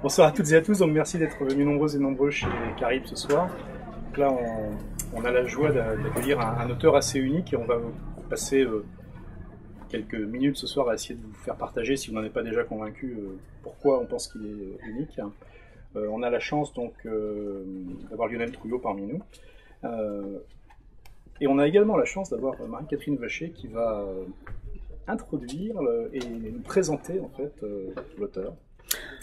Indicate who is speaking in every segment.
Speaker 1: Bonsoir à toutes et à tous, donc merci d'être venus nombreuses et nombreux chez Caribe ce soir. Donc là, on a la joie d'accueillir un auteur assez unique et on va passer quelques minutes ce soir à essayer de vous faire partager, si vous n'en êtes pas déjà convaincu, pourquoi on pense qu'il est unique. On a la chance donc d'avoir Lionel Trouillot parmi nous. Et on a également la chance d'avoir Marie-Catherine Vacher qui va introduire et nous présenter en fait l'auteur.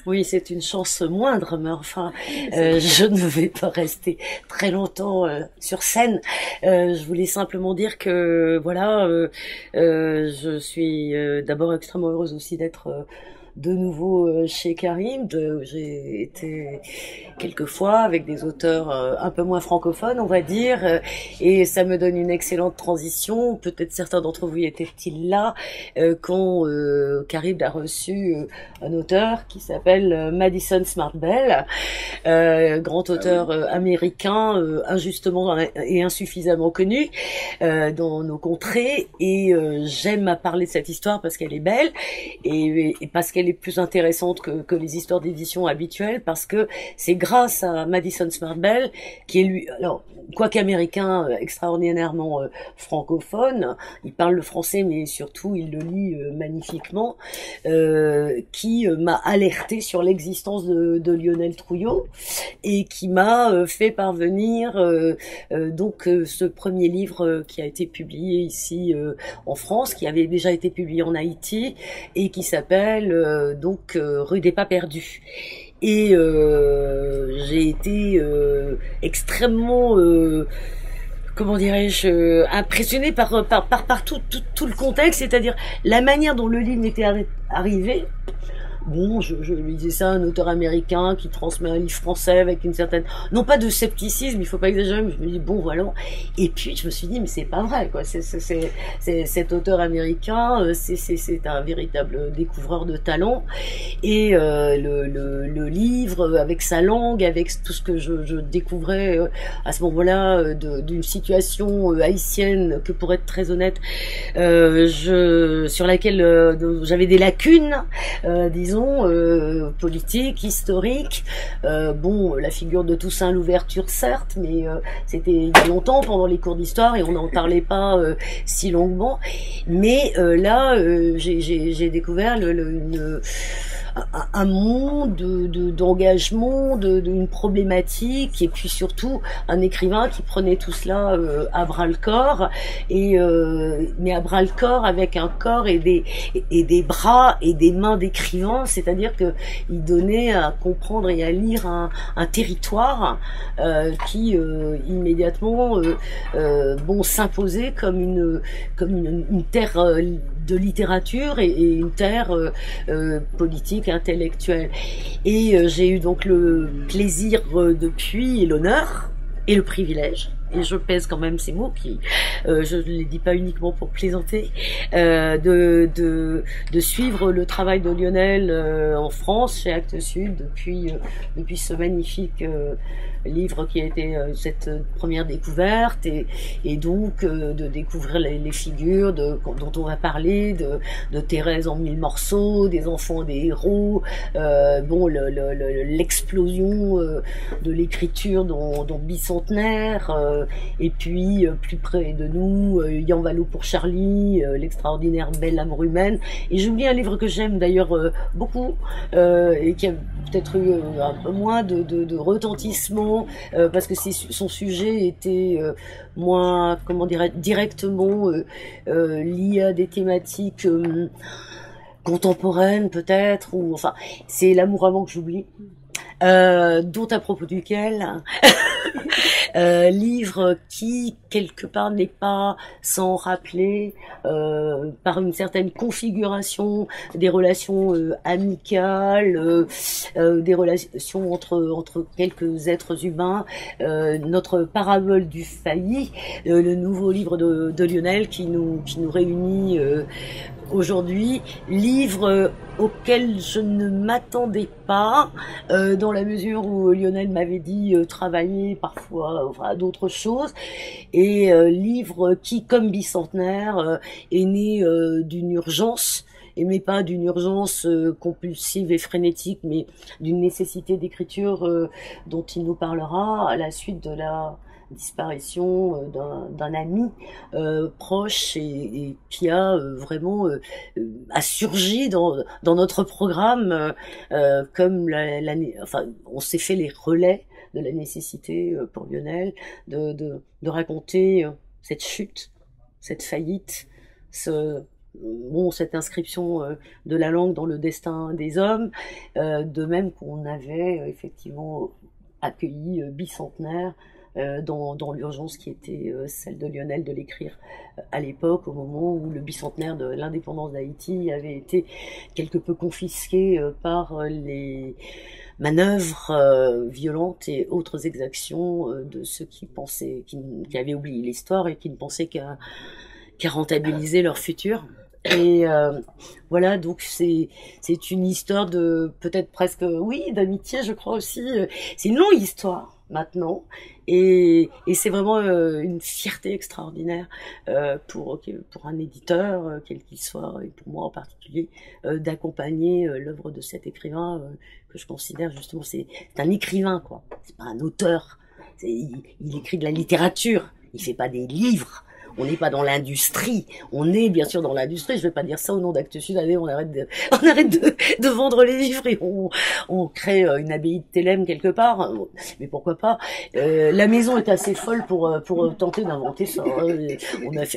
Speaker 2: Oui, c'est une chance moindre, mais enfin, je ne vais pas rester très longtemps sur scène. Je voulais simplement dire que, voilà, je suis d'abord extrêmement heureuse aussi d'être de nouveau chez Karim. J'ai été quelques fois avec des auteurs un peu moins francophones, on va dire, et ça me donne une excellente transition. Peut-être certains d'entre vous y étaient-ils là quand Karim a reçu un auteur qui s'appelle Madison Smart Bell, grand auteur américain, injustement et insuffisamment connu dans nos contrées, et j'aime à parler de cette histoire parce qu'elle est belle et parce qu'elle est plus intéressante que les histoires d'édition habituelles, parce que c'est grâce à Madison Smart Bell, qui est lui, alors, quoique américain, extraordinairement francophone, il parle le français mais surtout il le lit magnifiquement, qui m'a alerté sur l'existence de Lionel Trouillot et qui m'a fait parvenir donc ce premier livre qui a été publié ici en France, qui avait déjà été publié en Haïti et qui s'appelle donc Rue des Pas Perdus. Et j'ai été extrêmement comment dirais-je, impressionnée par tout le contexte, c'est-à-dire la manière dont le livre était arrivé. Bon, je lisais ça, un auteur américain qui transmet un livre français avec une certaine, non pas de scepticisme, il faut pas exagérer, mais je me dis bon voilà. Et puis je me suis dit mais c'est pas vrai quoi. C'est cet auteur américain, c'est un véritable découvreur de talent. Et le livre avec sa langue, avec tout ce que je découvrais à ce moment-là d'une situation haïtienne que, pour être très honnête, sur laquelle j'avais des lacunes, disons, politique, historique. Bon, la figure de Toussaint Louverture, certes, mais c'était il y a longtemps pendant les cours d'histoire et on n'en parlait pas si longuement. Mais là, j'ai découvert un monde d'engagement, d'une problématique, et puis surtout un écrivain qui prenait tout cela à bras le corps, et mais à bras le corps avec un corps et des bras et des mains d'écrivain, c'est-à-dire que il donnait à comprendre et à lire un territoire qui immédiatement bon s'imposait comme une terre de littérature et une terre politique, intellectuelle. Et j'ai eu donc le plaisir depuis, et l'honneur et le privilège, et je pèse quand même ces mots qui, je ne les dis pas uniquement pour plaisanter, de suivre le travail de Lionel en France chez Actes Sud depuis ce magnifique livre qui a été cette première découverte, et donc de découvrir les figures dont on va parler, de Thérèse en 1000 morceaux, des enfants des héros, bon l'explosion de l'écriture dont Bicentenaire, et puis plus près de nous, Yan Valo pour Charlie, l'extraordinaire Belle Amour humaine. Et j'oublie un livre que j'aime d'ailleurs beaucoup, et qui a peut-être eu un peu moins de retentissement, parce que son sujet était moins, comment dirais, directement lié à des thématiques contemporaines peut-être, ou enfin c'est L'amour avant que j'oublie, dont à propos duquel livre qui quelque part n'est pas sans rappeler par une certaine configuration des relations amicales, des relations entre quelques êtres humains, notre parabole du failli, le nouveau livre de Lionel qui nous réunit aujourd'hui, livre auquel je ne m'attendais pas, dans la mesure où Lionel m'avait dit travailler parfois à d'autres choses, et livre qui, comme Bicentenaire, est né d'une urgence mais pas d'une urgence compulsive et frénétique, mais d'une nécessité d'écriture dont il nous parlera à la suite de la disparition d'un ami proche et qui a vraiment a surgi dans notre programme comme enfin on s'est fait les relais de la nécessité pour Lionel de raconter cette chute, cette faillite, cette inscription de la langue dans le destin des hommes, de même qu'on avait effectivement accueilli Bicentenaire dans l'urgence qui était celle de Lionel de l'écrire à l'époque, au moment où le bicentenaire de l'indépendance d'Haïti avait été quelque peu confisqué par les manœuvres violentes et autres exactions de ceux qui pensaient, qui avaient oublié l'histoire et qui ne pensaient qu'à rentabiliser leur futur. Et voilà, donc c'est une histoire de peut-être presque, oui, d'amitié, je crois aussi. C'est une longue histoire maintenant, et c'est vraiment une fierté extraordinaire pour un éditeur, quel qu'il soit, et pour moi en particulier, d'accompagner l'œuvre de cet écrivain que je considère justement, c'est un écrivain, quoi. C'est pas un auteur. Il écrit de la littérature, il fait pas des livres. On n'est pas dans l'industrie. On est bien sûr dans l'industrie. Je vais pas dire ça au nom d'Actes Sud. Allez, on arrête de vendre les livres et on crée une abbaye de Thélème quelque part. Mais pourquoi pas? La maison est assez folle pour tenter d'inventer ça.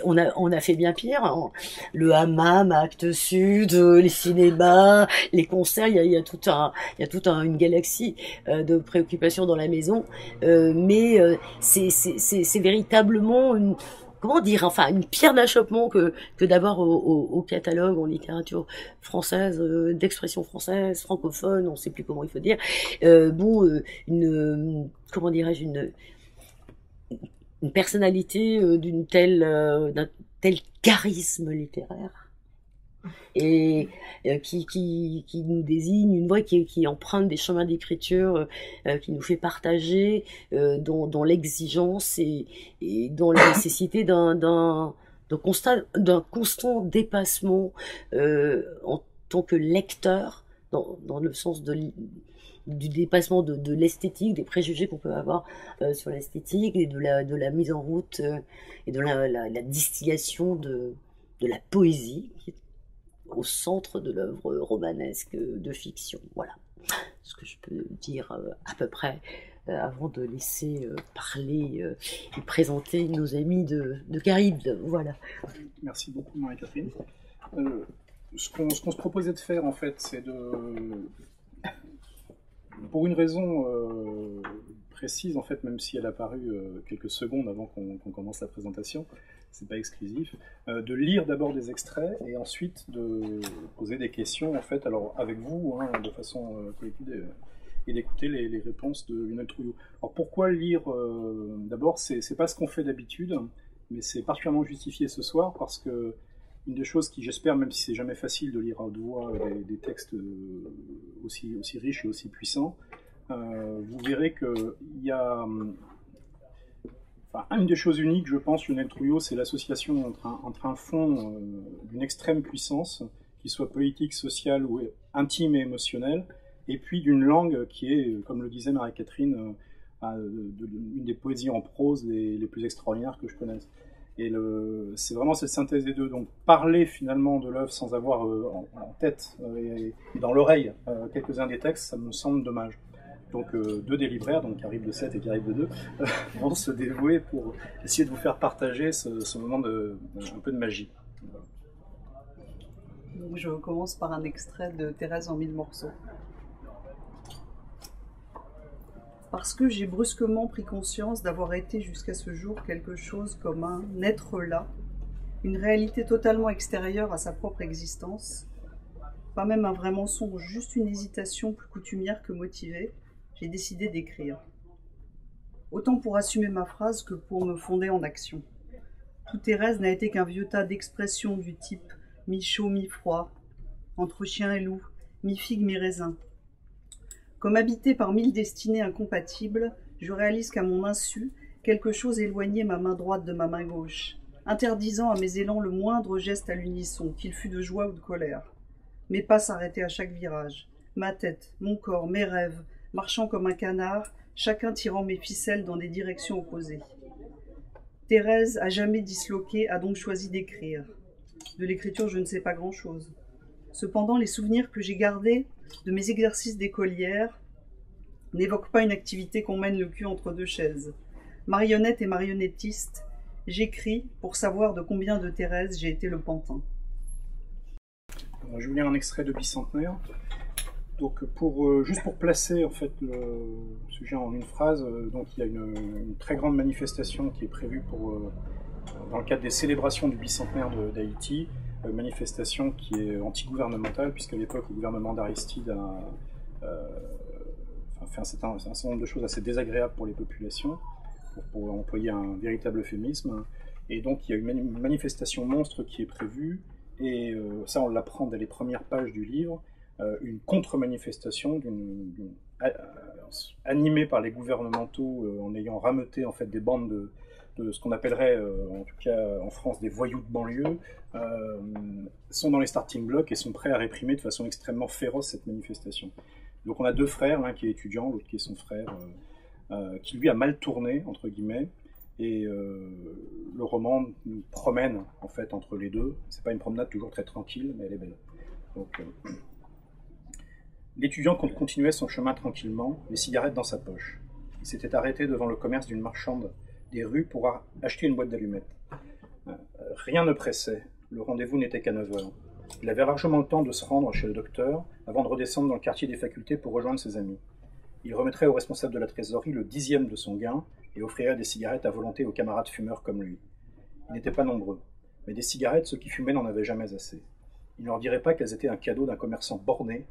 Speaker 2: On a fait bien pire. Hein. Le hammam, Actes Sud, les cinémas, les concerts. Il y a toute une galaxie de préoccupations dans la maison. Mais c'est véritablement comment dire, enfin une pierre d'achoppement que d'abord au catalogue en littérature française, d'expression française, francophone, on ne sait plus comment il faut dire, comment dirais-je, une personnalité d'un tel charisme littéraire et qui nous désigne, une voix qui emprunte des chemins d'écriture, qui nous fait partager dans l'exigence et dans la nécessité d'un constant dépassement en tant que lecteur, dans le sens du dépassement de l'esthétique, des préjugés qu'on peut avoir sur l'esthétique et de la mise en route et de la distillation de la poésie qui est au centre de l'œuvre romanesque de fiction. Voilà ce que je peux dire à peu près avant de laisser parler et présenter nos amis de Caraïbes. Voilà.
Speaker 1: Merci beaucoup Marie-Catherine. Ce qu'on se proposait de faire en fait, c'est pour une raison précise en fait, même si elle a paru quelques secondes avant qu'on commence la présentation, c'est pas exclusif, de lire d'abord des extraits et ensuite de poser des questions en fait, alors avec vous, hein, de façon collective, et d'écouter les réponses de Lionel Trouillot. Alors pourquoi lire d'abord, c'est pas ce qu'on fait d'habitude, mais c'est particulièrement justifié ce soir parce que une des choses qui, j'espère, même si c'est jamais facile de lire à haute voix des textes aussi riches et aussi puissants, vous verrez qu'il y a une des choses uniques, je pense, Lionel Trouillot, c'est l'association entre un fond d'une extrême puissance, qui soit politique, sociale ou intime et émotionnelle, et puis d'une langue qui est, comme le disait Marie-Catherine, une des poésies en prose les plus extraordinaires que je connaisse. Et c'est vraiment cette synthèse des deux. Donc parler finalement de l'œuvre sans avoir en tête et dans l'oreille quelques-uns des textes, ça me semble dommage. Donc deux des libraires, donc Caraïbes de 7 et Caraïbes de 2, vont se dévouer pour essayer de vous faire partager ce moment un peu de magie.
Speaker 3: Donc je commence par un extrait de Thérèse en 1000 morceaux. Parce que j'ai brusquement pris conscience d'avoir été jusqu'à ce jour quelque chose comme un être là, une réalité totalement extérieure à sa propre existence, pas même un vrai mensonge, juste une hésitation plus coutumière que motivée, j'ai décidé d'écrire. Autant pour assumer ma phrase que pour me fonder en action. Tout Thérèse n'a été qu'un vieux tas d'expressions du type mi-chaud, mi-froid, entre chien et loup, mi-figue, mi-raisin. Comme habité par 1000 destinées incompatibles, je réalise qu'à mon insu, quelque chose éloignait ma main droite de ma main gauche, interdisant à mes élans le moindre geste à l'unisson, qu'il fût de joie ou de colère. Mes pas s'arrêtaient à chaque virage. Ma tête, mon corps, mes rêves, marchant comme un canard, chacun tirant mes ficelles dans des directions opposées. Thérèse, à jamais disloquée, a donc choisi d'écrire. De l'écriture, je ne sais pas grand-chose. Cependant, les souvenirs que j'ai gardés de mes exercices d'écolière n'évoquent pas une activité qu'on mène le cul entre deux chaises. Marionnette et marionnettiste, j'écris pour savoir de combien de Thérèse j'ai été le pantin.
Speaker 1: Je vais vous lire un extrait de Bicentenaire. Donc juste pour placer en fait le sujet en une phrase, donc il y a une très grande manifestation qui est prévue dans le cadre des célébrations du bicentenaire d'Haïti, manifestation qui est anti-gouvernementale puisqu'à l'époque le gouvernement d'Aristide a fait un certain nombre de choses assez désagréables pour les populations, pour employer un véritable euphémisme. Et donc il y a une manifestation monstre qui est prévue, et ça on l'apprend dès les premières pages du livre, une contre-manifestation animée par les gouvernementaux en ayant rameuté en fait des bandes de ce qu'on appellerait en tout cas en France des voyous de banlieue, sont dans les starting blocks et sont prêts à réprimer de façon extrêmement féroce cette manifestation. Donc on a deux frères, l'un qui est étudiant, l'autre qui est son frère, qui lui a mal tourné entre guillemets, et le roman nous promène en fait entre les deux. C'est pas une promenade toujours très tranquille, mais elle est belle. Donc l'étudiant continuait son chemin tranquillement, les cigarettes dans sa poche. Il s'était arrêté devant le commerce d'une marchande des rues pour acheter une boîte d'allumettes. Rien ne pressait, le rendez-vous n'était qu'à 9 heures. Il avait largement le temps de se rendre chez le docteur avant de redescendre dans le quartier des facultés pour rejoindre ses amis. Il remettrait au responsable de la trésorerie le 10e de son gain et offrirait des cigarettes à volonté aux camarades fumeurs comme lui. Ils n'étaient pas nombreux, mais des cigarettes, ceux qui fumaient n'en avaient jamais assez. Il ne leur dirait pas qu'elles étaient un cadeau d'un commerçant borné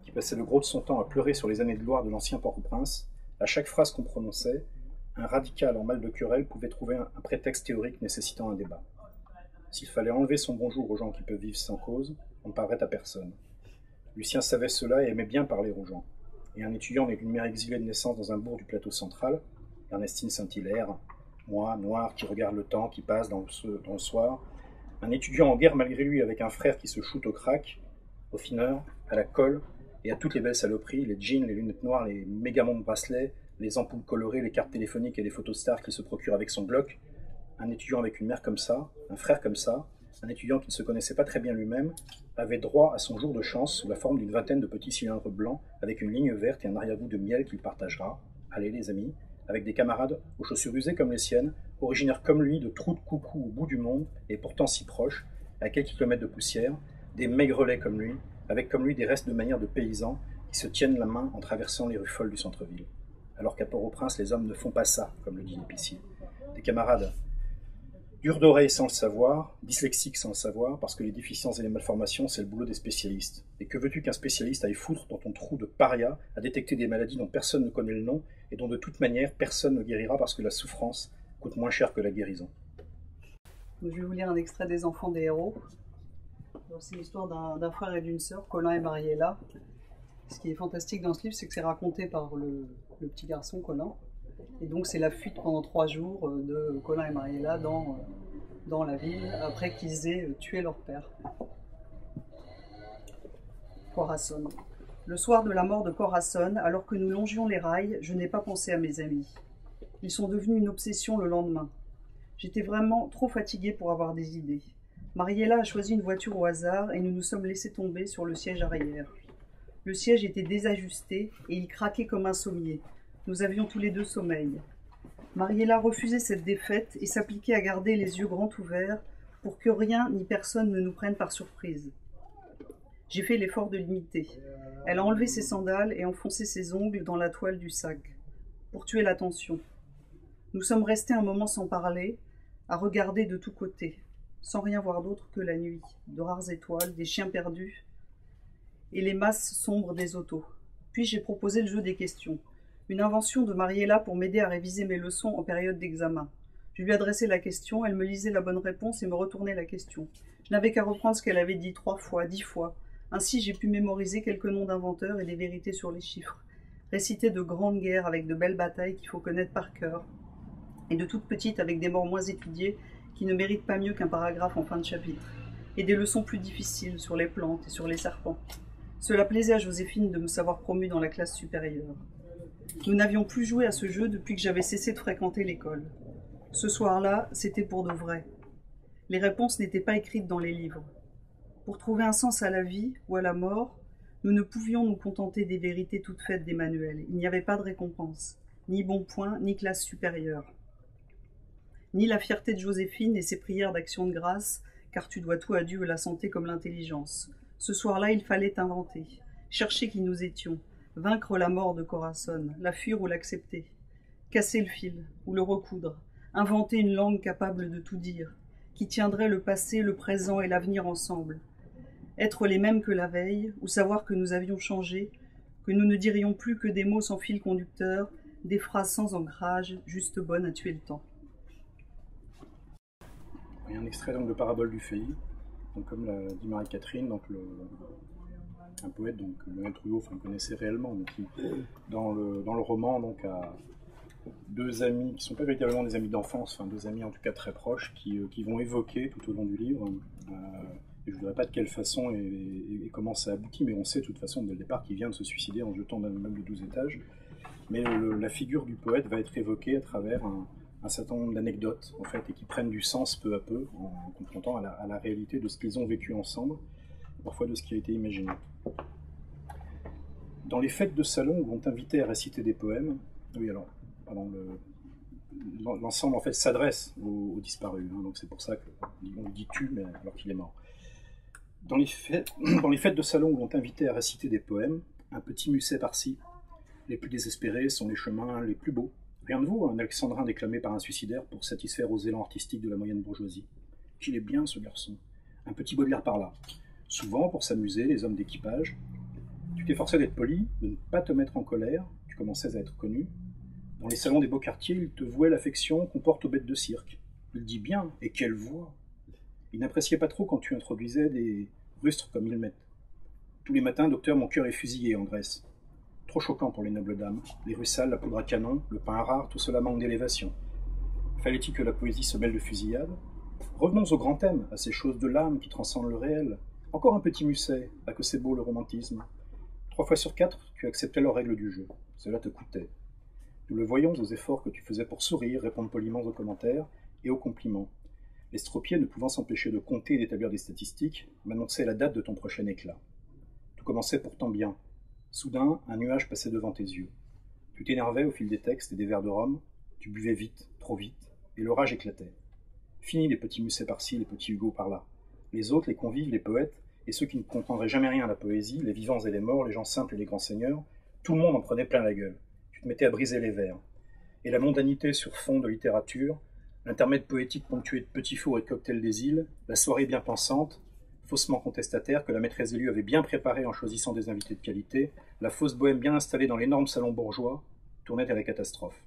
Speaker 1: qui passait le gros de son temps à pleurer sur les années de gloire de l'ancien Port-au-Prince. À chaque phrase qu'on prononçait, un radical en mal de querelle pouvait trouver un prétexte théorique nécessitant un débat. S'il fallait enlever son bonjour aux gens qui peuvent vivre sans cause, on ne parlerait à personne. Lucien savait cela et aimait bien parler aux gens. Et un étudiant avec une mère exilée de naissance dans un bourg du plateau central, Ernestine Saint-Hilaire, moi, noir, qui regarde le temps qui passe dans le soir, un étudiant en guerre malgré lui avec un frère qui se shoot au crack, au fineur, à la colle, et à toutes les belles saloperies, les jeans, les lunettes noires, les mégamonts de bracelets, les ampoules colorées, les cartes téléphoniques et les photos stars qu'il se procure avec son Glock. Un étudiant avec une mère comme ça, un frère comme ça, un étudiant qui ne se connaissait pas très bien lui-même, avait droit à son jour de chance sous la forme d'une vingtaine de petits cylindres blancs avec une ligne verte et un arrière-goût de miel qu'il partagera, allez les amis, avec des camarades aux chaussures usées comme les siennes, originaires comme lui de trous de coucou au bout du monde et pourtant si proches, à quelques kilomètres de poussière, des maigrelets comme lui, avec comme lui des restes de manières de paysans qui se tiennent la main en traversant les rues folles du centre-ville. Alors qu'à Port-au-Prince, les hommes ne font pas ça, comme le dit l'épicier. Des camarades durs d'oreille sans le savoir, dyslexiques sans le savoir, parce que les déficiences et les malformations, c'est le boulot des spécialistes. Et que veux-tu qu'un spécialiste aille foutre dans ton trou de paria à détecter des maladies dont personne ne connaît le nom et dont de toute manière personne ne guérira parce que la souffrance coûte moins cher que la guérison.
Speaker 3: Je vais vous lire un extrait des Enfants des héros. C'est l'histoire d'un frère et d'une sœur, Colin et Mariella. Ce qui est fantastique dans ce livre, c'est que c'est raconté par le petit garçon Colin. Et donc c'est la fuite pendant 3 jours de Colin et Mariella dans la ville, après qu'ils aient tué leur père. Corazon. Le soir de la mort de Corazon, alors que nous longions les rails, je n'ai pas pensé à mes amis. Ils sont devenus une obsession le lendemain. J'étais vraiment trop fatiguée pour avoir des idées. Mariella a choisi une voiture au hasard et nous nous sommes laissés tomber sur le siège arrière. Le siège était désajusté et il craquait comme un sommier. Nous avions tous les deux sommeil. Mariella refusait cette défaite et s'appliquait à garder les yeux grands ouverts pour que rien ni personne ne nous prenne par surprise. J'ai fait l'effort de l'imiter. Elle a enlevé ses sandales et enfoncé ses ongles dans la toile du sac, pour tuer l'attention. Nous sommes restés un moment sans parler, à regarder de tous côtés, sans rien voir d'autre que la nuit, de rares étoiles, des chiens perdus et les masses sombres des autos. Puis j'ai proposé le jeu des questions, une invention de Mariella pour m'aider à réviser mes leçons en période d'examen. Je lui adressais la question, elle me lisait la bonne réponse et me retournait la question. Je n'avais qu'à reprendre ce qu'elle avait dit 3 fois, 10 fois. Ainsi, j'ai pu mémoriser quelques noms d'inventeurs et des vérités sur les chiffres, réciter de grandes guerres avec de belles batailles qu'il faut connaître par cœur, et de toutes petites avec des morts moins étudiées qui ne méritent pas mieux qu'un paragraphe en fin de chapitre. et des leçons plus difficiles sur les plantes et sur les serpents. Cela plaisait à Joséphine de me savoir promue dans la classe supérieure. Nous n'avions plus joué à ce jeu depuis que j'avais cessé de fréquenter l'école. Ce soir-là, c'était pour de vrai. Les réponses n'étaient pas écrites dans les livres. Pour trouver un sens à la vie ou à la mort, nous ne pouvions nous contenter des vérités toutes faites des manuels. Il n'y avait pas de récompense, ni bon point, ni classe supérieure. Ni la fierté de Joséphine et ses prières d'action de grâce, car tu dois tout à Dieu, la santé comme l'intelligence. Ce soir-là, il fallait inventer, chercher qui nous étions, vaincre la mort de Corazon, la fuir ou l'accepter, casser le fil ou le recoudre, inventer une langue capable de tout dire, qui tiendrait le passé, le présent et l'avenir ensemble. Être les mêmes que la veille, ou savoir que nous avions changé, que nous ne dirions plus que des mots sans fil conducteur, des phrases sans ancrage, juste bonnes à tuer le temps.
Speaker 1: Il y a un extrait donc de Parabole du Feuilly, donc comme l'a dit Marie-Catherine, donc un poète donc Lionel Trouillot connaissait réellement, donc qui, dans le roman donc a deux amis qui ne sont pas véritablement des amis d'enfance, enfin deux amis en tout cas très proches, qui vont évoquer tout au long du livre, et je ne voudrais pas de quelle façon et comment ça aboutit, mais on sait de toute façon dès le départ qu'il vient de se suicider en jetant d'un immeuble de 12 étages, mais la figure du poète va être évoquée à travers un certain nombre d'anecdotes, en fait, et qui prennent du sens peu à peu, en confrontant à la réalité de ce qu'ils ont vécu ensemble, parfois de ce qui a été imaginé. Dans les fêtes de salon où on t'invitait à réciter des poèmes, oui alors, l'ensemble en fait s'adresse aux disparus, hein, donc c'est pour ça qu'on dit tu, mais alors qu'il est mort. Dans les fêtes de salon où on t'invitait à réciter des poèmes, un petit musset par-ci, les plus désespérés sont les chemins les plus beaux. Rien de vaut un alexandrin déclamé par un suicidaire pour satisfaire aux élans artistiques de la moyenne bourgeoisie. Qu'il est bien, ce garçon. Un petit Baudelaire par là. Souvent, pour s'amuser, les hommes d'équipage, tu t'efforçais d'être poli, de ne pas te mettre en colère, tu commençais à être connu. Dans les salons des beaux quartiers, il te vouait l'affection qu'on porte aux bêtes de cirque. Il dit bien, et quelle voix! Il n'appréciait pas trop quand tu introduisais des rustres comme ils mettent. Tous les matins, docteur, mon cœur est fusillé en Grèce. Trop choquant pour les nobles dames. Les rues sales, la poudre à canon, le pain rare, tout cela manque d'élévation. Fallait-il que la poésie se mêle de fusillade? Revenons au grand thème, à ces choses de l'âme qui transcendent le réel. Encore un petit musset, à que c'est beau le romantisme. 3 fois sur 4, tu acceptais leurs règles du jeu. Cela te coûtait. Nous le voyons aux efforts que tu faisais pour sourire, répondre poliment aux commentaires et aux compliments. L'estropié, ne pouvant s'empêcher de compter et d'établir des statistiques, m'annonçait la date de ton prochain éclat. Tout commençait pourtant bien. Soudain, un nuage passait devant tes yeux. Tu t'énervais au fil des textes et des verres de rhum, tu buvais vite, trop vite, et l'orage éclatait. Fini les petits Musset par-ci, les petits Hugo par-là. Les autres, les convives, les poètes, et ceux qui ne comprendraient jamais rien à la poésie, les vivants et les morts, les gens simples et les grands seigneurs, tout le monde en prenait plein la gueule. Tu te mettais à briser les vers. Et la mondanité sur fond de littérature, l'intermède poétique ponctué de petits fours et de cocktails des îles, la soirée bien pensante, faussement contestataire, que la maîtresse élue avait bien préparée en choisissant des invités de qualité, la fausse bohème bien installée dans l'énorme salon bourgeois, tournait à la catastrophe.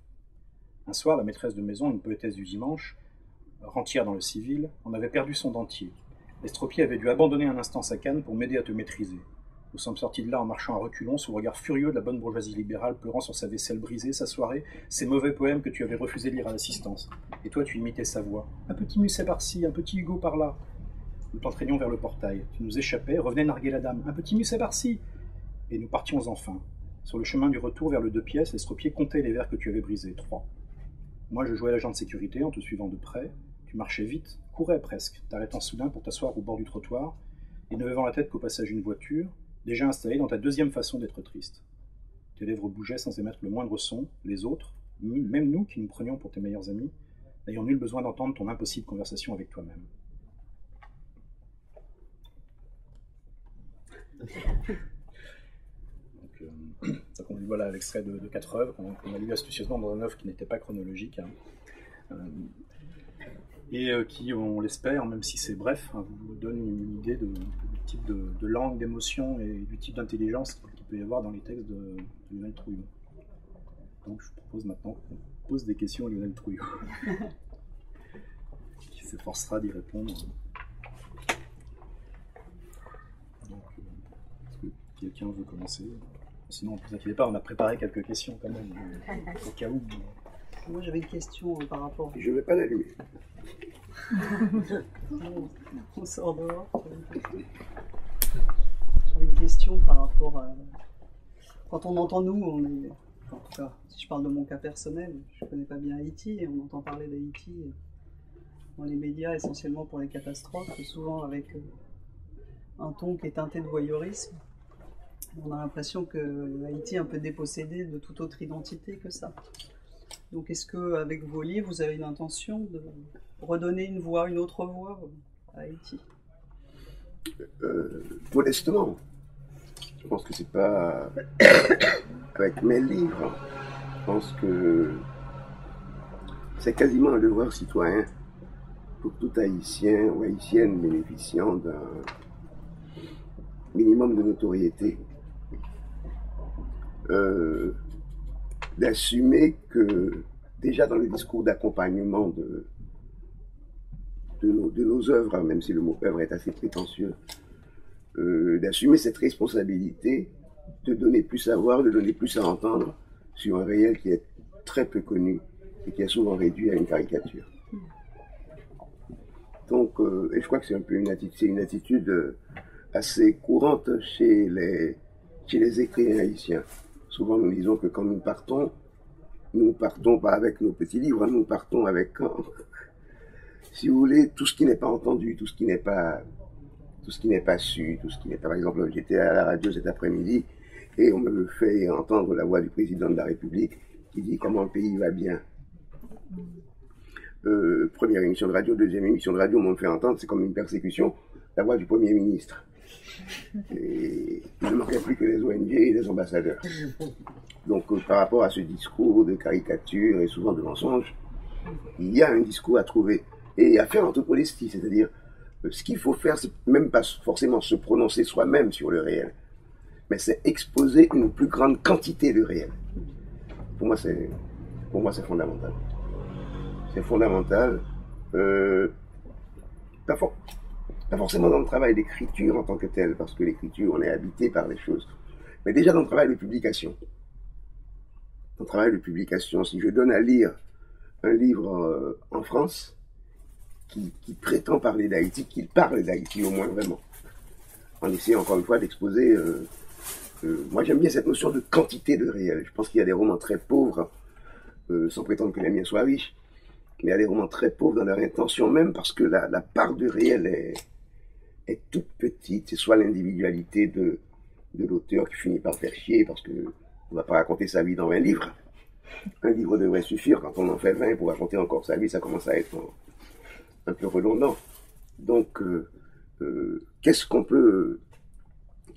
Speaker 1: Un soir, la maîtresse de maison, une poétesse du dimanche, rentière dans le civil, en avait perdu son dentier. L'estropié avait dû abandonner un instant sa canne pour m'aider à te maîtriser. Nous sommes sortis de là en marchant à reculons, sous le regard furieux de la bonne bourgeoisie libérale, pleurant sur sa vaisselle brisée, sa soirée, ces mauvais poèmes que tu avais refusé de lire à l'assistance. Et toi, tu imitais sa voix. Un petit Musset par-ci, un petit Hugo par-là. Nous t'entraînions vers le portail. Tu nous échappais, revenais narguer la dame. Un petit Musset par-ci. Et nous partions enfin. Sur le chemin du retour vers le 2 pièces, l'estropié comptait les verres que tu avais brisés. 3. Moi, je jouais l'agent de sécurité en te suivant de près. Tu marchais vite, courais presque, t'arrêtant soudain pour t'asseoir au bord du trottoir et ne levant la tête qu'au passage d'une voiture, déjà installée dans ta deuxième façon d'être triste. Tes lèvres bougeaient sans émettre le moindre son, les autres, même nous qui nous prenions pour tes meilleurs amis, n'ayant nul besoin d'entendre ton impossible conversation avec toi-même. Donc voilà l'extrait de 4 œuvres qu'on a lu astucieusement dans une œuvre qui n'était pas chronologique, et qui, on l'espère, même si c'est bref, vous donne une idée du type de langue, d'émotion et du type d'intelligence qu'il peut y avoir dans les textes de Lionel Trouillot. Donc je propose maintenant qu'on pose des questions à Lionel Trouillot, qui s'efforcera d'y répondre. Donc, est-ce que quelqu'un veut commencer? Sinon, ne vous inquiétez pas, on a préparé quelques questions quand même, au cas où.
Speaker 3: Moi j'avais une question par rapport...
Speaker 4: Je ne vais pas l'allumer.
Speaker 3: On sort dehors. J'avais une question par rapport à... Quand on entend nous, on est... En tout cas, si je parle de mon cas personnel, je ne connais pas bien Haïti, et on entend parler d'Haïti dans les médias, essentiellement pour les catastrophes, et souvent avec un ton qui est teinté de voyeurisme. On a l'impression que Haïti est un peu dépossédé de toute autre identité que ça. Donc est-ce qu'avec vos livres, vous avez une intention de redonner une voix, une autre voix à Haïti?
Speaker 4: Modestement. Je pense que c'est pas avec mes livres. Je pense que c'est quasiment un devoir citoyen pour tout Haïtien ou Haïtienne bénéficiant d'un minimum de notoriété. D'assumer que déjà dans le discours d'accompagnement de nos œuvres, même si le mot œuvre est assez prétentieux, d'assumer cette responsabilité de donner plus à voir, de donner plus à entendre sur un réel qui est très peu connu et qui est souvent réduit à une caricature. Donc, et je crois que c'est un peu une attitude assez courante chez les écrivains haïtiens. Souvent, nous disons que quand nous partons pas avec nos petits livres, nous partons avec, si vous voulez, tout ce qui n'est pas entendu, tout ce qui n'est pas su, tout ce qui n'est pas... Par exemple, j'étais à la radio cet après-midi et on me fait entendre la voix du président de la République qui dit comment le pays va bien. Première émission de radio, deuxième émission de radio, on me fait entendre, c'est comme une persécution, la voix du Premier ministre. Et il ne manquait plus que les ONG et les ambassadeurs. Donc par rapport à ce discours de caricature et souvent de mensonge, il y a un discours à trouver et à faire en toute modestie, c'est-à-dire ce qu'il faut faire, c'est même pas forcément se prononcer soi-même sur le réel, mais c'est exposer une plus grande quantité de réel. Pour moi, c'est fondamental. C'est fondamental, pas forcément dans le travail d'écriture en tant que tel, parce que l'écriture, on est habité par les choses, mais déjà dans le travail de publication. Dans le travail de publication, si je donne à lire un livre en France, qui prétend parler d'Haïti, qu'il parle d'Haïti au moins vraiment. En essayant encore une fois d'exposer... moi j'aime bien cette notion de quantité de réel. Je pense qu'il y a des romans très pauvres, sans prétendre que les miens soient riches, mais il y a des romans très pauvres dans leur intention même, parce que la part de réel est toute petite. C'est soit l'individualité de l'auteur qui finit par faire chier, parce qu'on ne va pas raconter sa vie dans 20 livres. Un livre devrait suffire. Quand on en fait 20 pour raconter encore sa vie, ça commence à être un peu redondant. Donc, qu'est-ce qu'on peut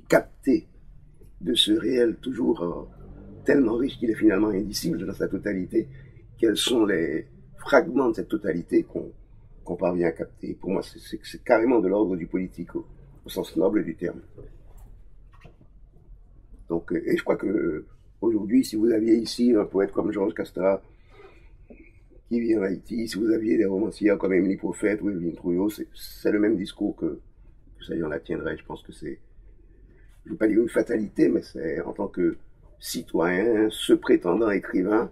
Speaker 4: capter de ce réel toujours tellement riche qu'il est finalement indicible dans sa totalité? Quels sont les fragments de cette totalité qu'on parvient à capter? Pour moi, c'est carrément de l'ordre du politique au sens noble du terme. Donc, et je crois que aujourd'hui, si vous aviez ici un poète comme Georges Castara, qui vit en Haïti, si vous aviez des romanciers comme Émilie Prophète ou Evelyne Trouillot, c'est le même discours que ça y en attiendrait. Je pense que c'est, je ne veux pas dire une fatalité, mais c'est en tant que citoyen, se prétendant écrivain,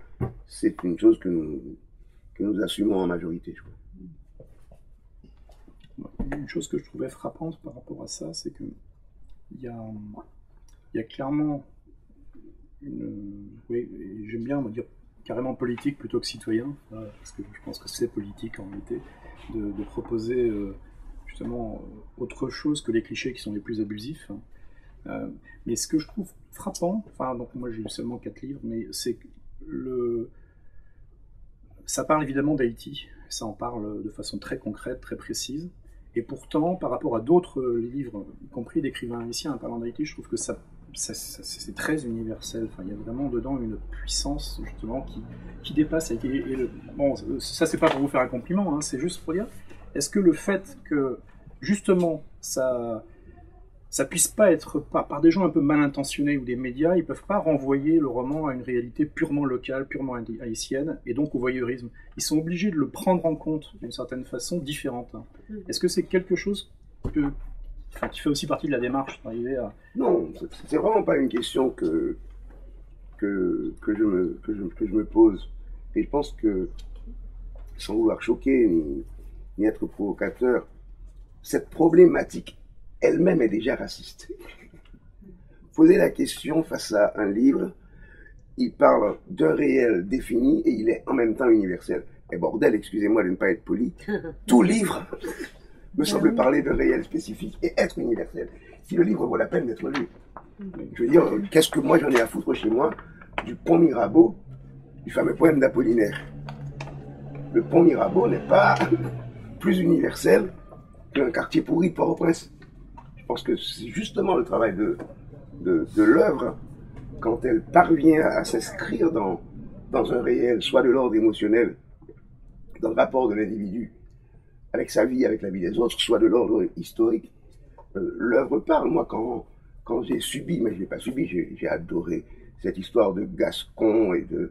Speaker 4: c'est une chose que nous assumons en majorité, je crois.
Speaker 1: Une chose que je trouvais frappante par rapport à ça, c'est que il y a clairement oui, j'aime bien me dire carrément politique plutôt que citoyen, parce que je pense que c'est politique en réalité, de proposer justement autre chose que les clichés qui sont les plus abusifs. Mais ce que je trouve frappant, donc moi j'ai lu seulement 4 livres, mais c'est que ça parle évidemment d'Haïti, ça en parle de façon très concrète, très précise, et pourtant par rapport à d'autres livres, y compris d'écrivains haïtiens parlant d'Haïti, je trouve que c'est très universel. Il y a vraiment dedans une puissance justement qui dépasse. Bon, ça c'est pas pour vous faire un compliment, c'est juste pour dire, est-ce que le fait que justement ça puisse pas être par des gens un peu mal intentionnés ou des médias, ils peuvent pas renvoyer le roman à une réalité purement locale, purement haïtienne, et donc au voyeurisme. Ils sont obligés de le prendre en compte d'une certaine façon différente. Est-ce que c'est quelque chose qui fait aussi partie de la démarche d'arriver à...
Speaker 4: Non, c'est vraiment pas une question que je me pose. Et je pense que, sans vouloir choquer ni être provocateur. Cette problématique elle-même est déjà raciste. Poser la question face à un livre, il parle d'un réel défini et il est en même temps universel. Et bordel, excusez-moi de ne pas être poli, tout livre me semble parler d'un réel spécifique et être universel. Si le livre vaut la peine d'être lu. Je veux dire, qu'est-ce que moi j'en ai à foutre chez moi du pont Mirabeau, du fameux poème d'Apollinaire. Le pont Mirabeau n'est pas plus universel qu'un quartier pourri de Port-au-Prince. Je pense que c'est justement le travail de l'œuvre, quand elle parvient à s'inscrire dans un réel, soit de l'ordre émotionnel, dans le rapport de l'individu avec sa vie, avec la vie des autres, soit de l'ordre historique. L'œuvre parle. Moi, quand j'ai subi, mais je l'ai pas subi, j'ai adoré cette histoire de Gascons et de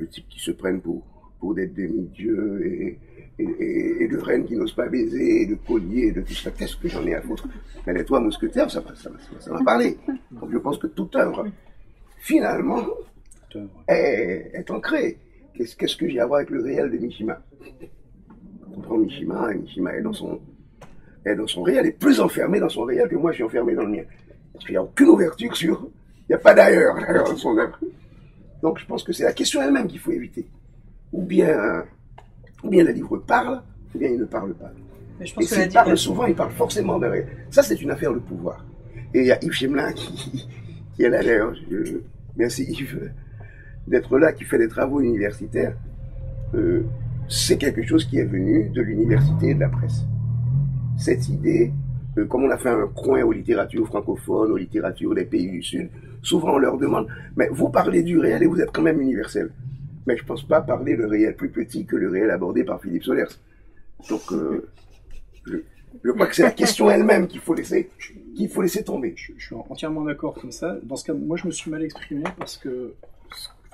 Speaker 4: types qui se prennent pour des demi-dieux et de reines qui n'osent pas baiser, et de colliers, et de tout ça. Qu'est-ce que j'en ai à foutre? Mais les trois mousquetaires, ça m'a parlé. Donc je pense que toute œuvre, finalement, est ancrée. Qu'est-ce que j'ai à voir avec le réel de Mishima? Quand on prend Mishima, Mishima est dans son réel, est plus enfermé dans son réel que moi je suis enfermé dans le mien. Parce qu'il n'y a aucune ouverture sur, il n'y a pas d'ailleurs dans son œuvre. Donc je pense que c'est la question elle-même qu'il faut éviter. Ou bien le livre parle, ou bien il ne parle pas.
Speaker 3: Mais je pense
Speaker 4: et s'il parle souvent, il parle forcément d'un réel. Ça, c'est une affaire de pouvoir. Et il y a Yves Chemelin qui est là d'ailleurs. Merci Yves d'être là, qui fait des travaux universitaires. C'est quelque chose qui est venu de l'université et de la presse. Cette idée, comme on a fait un coin aux littératures francophones, aux littératures des pays du Sud, souvent on leur demande, mais vous parlez du réel et vous êtes quand même universel. Mais je ne pense pas parler le réel plus petit que le réel abordé par Philippe Solers. Donc, je crois que c'est la question elle-même qu'il faut laisser tomber.
Speaker 1: Je suis entièrement d'accord comme ça. Dans ce cas, moi je me suis mal exprimé parce que,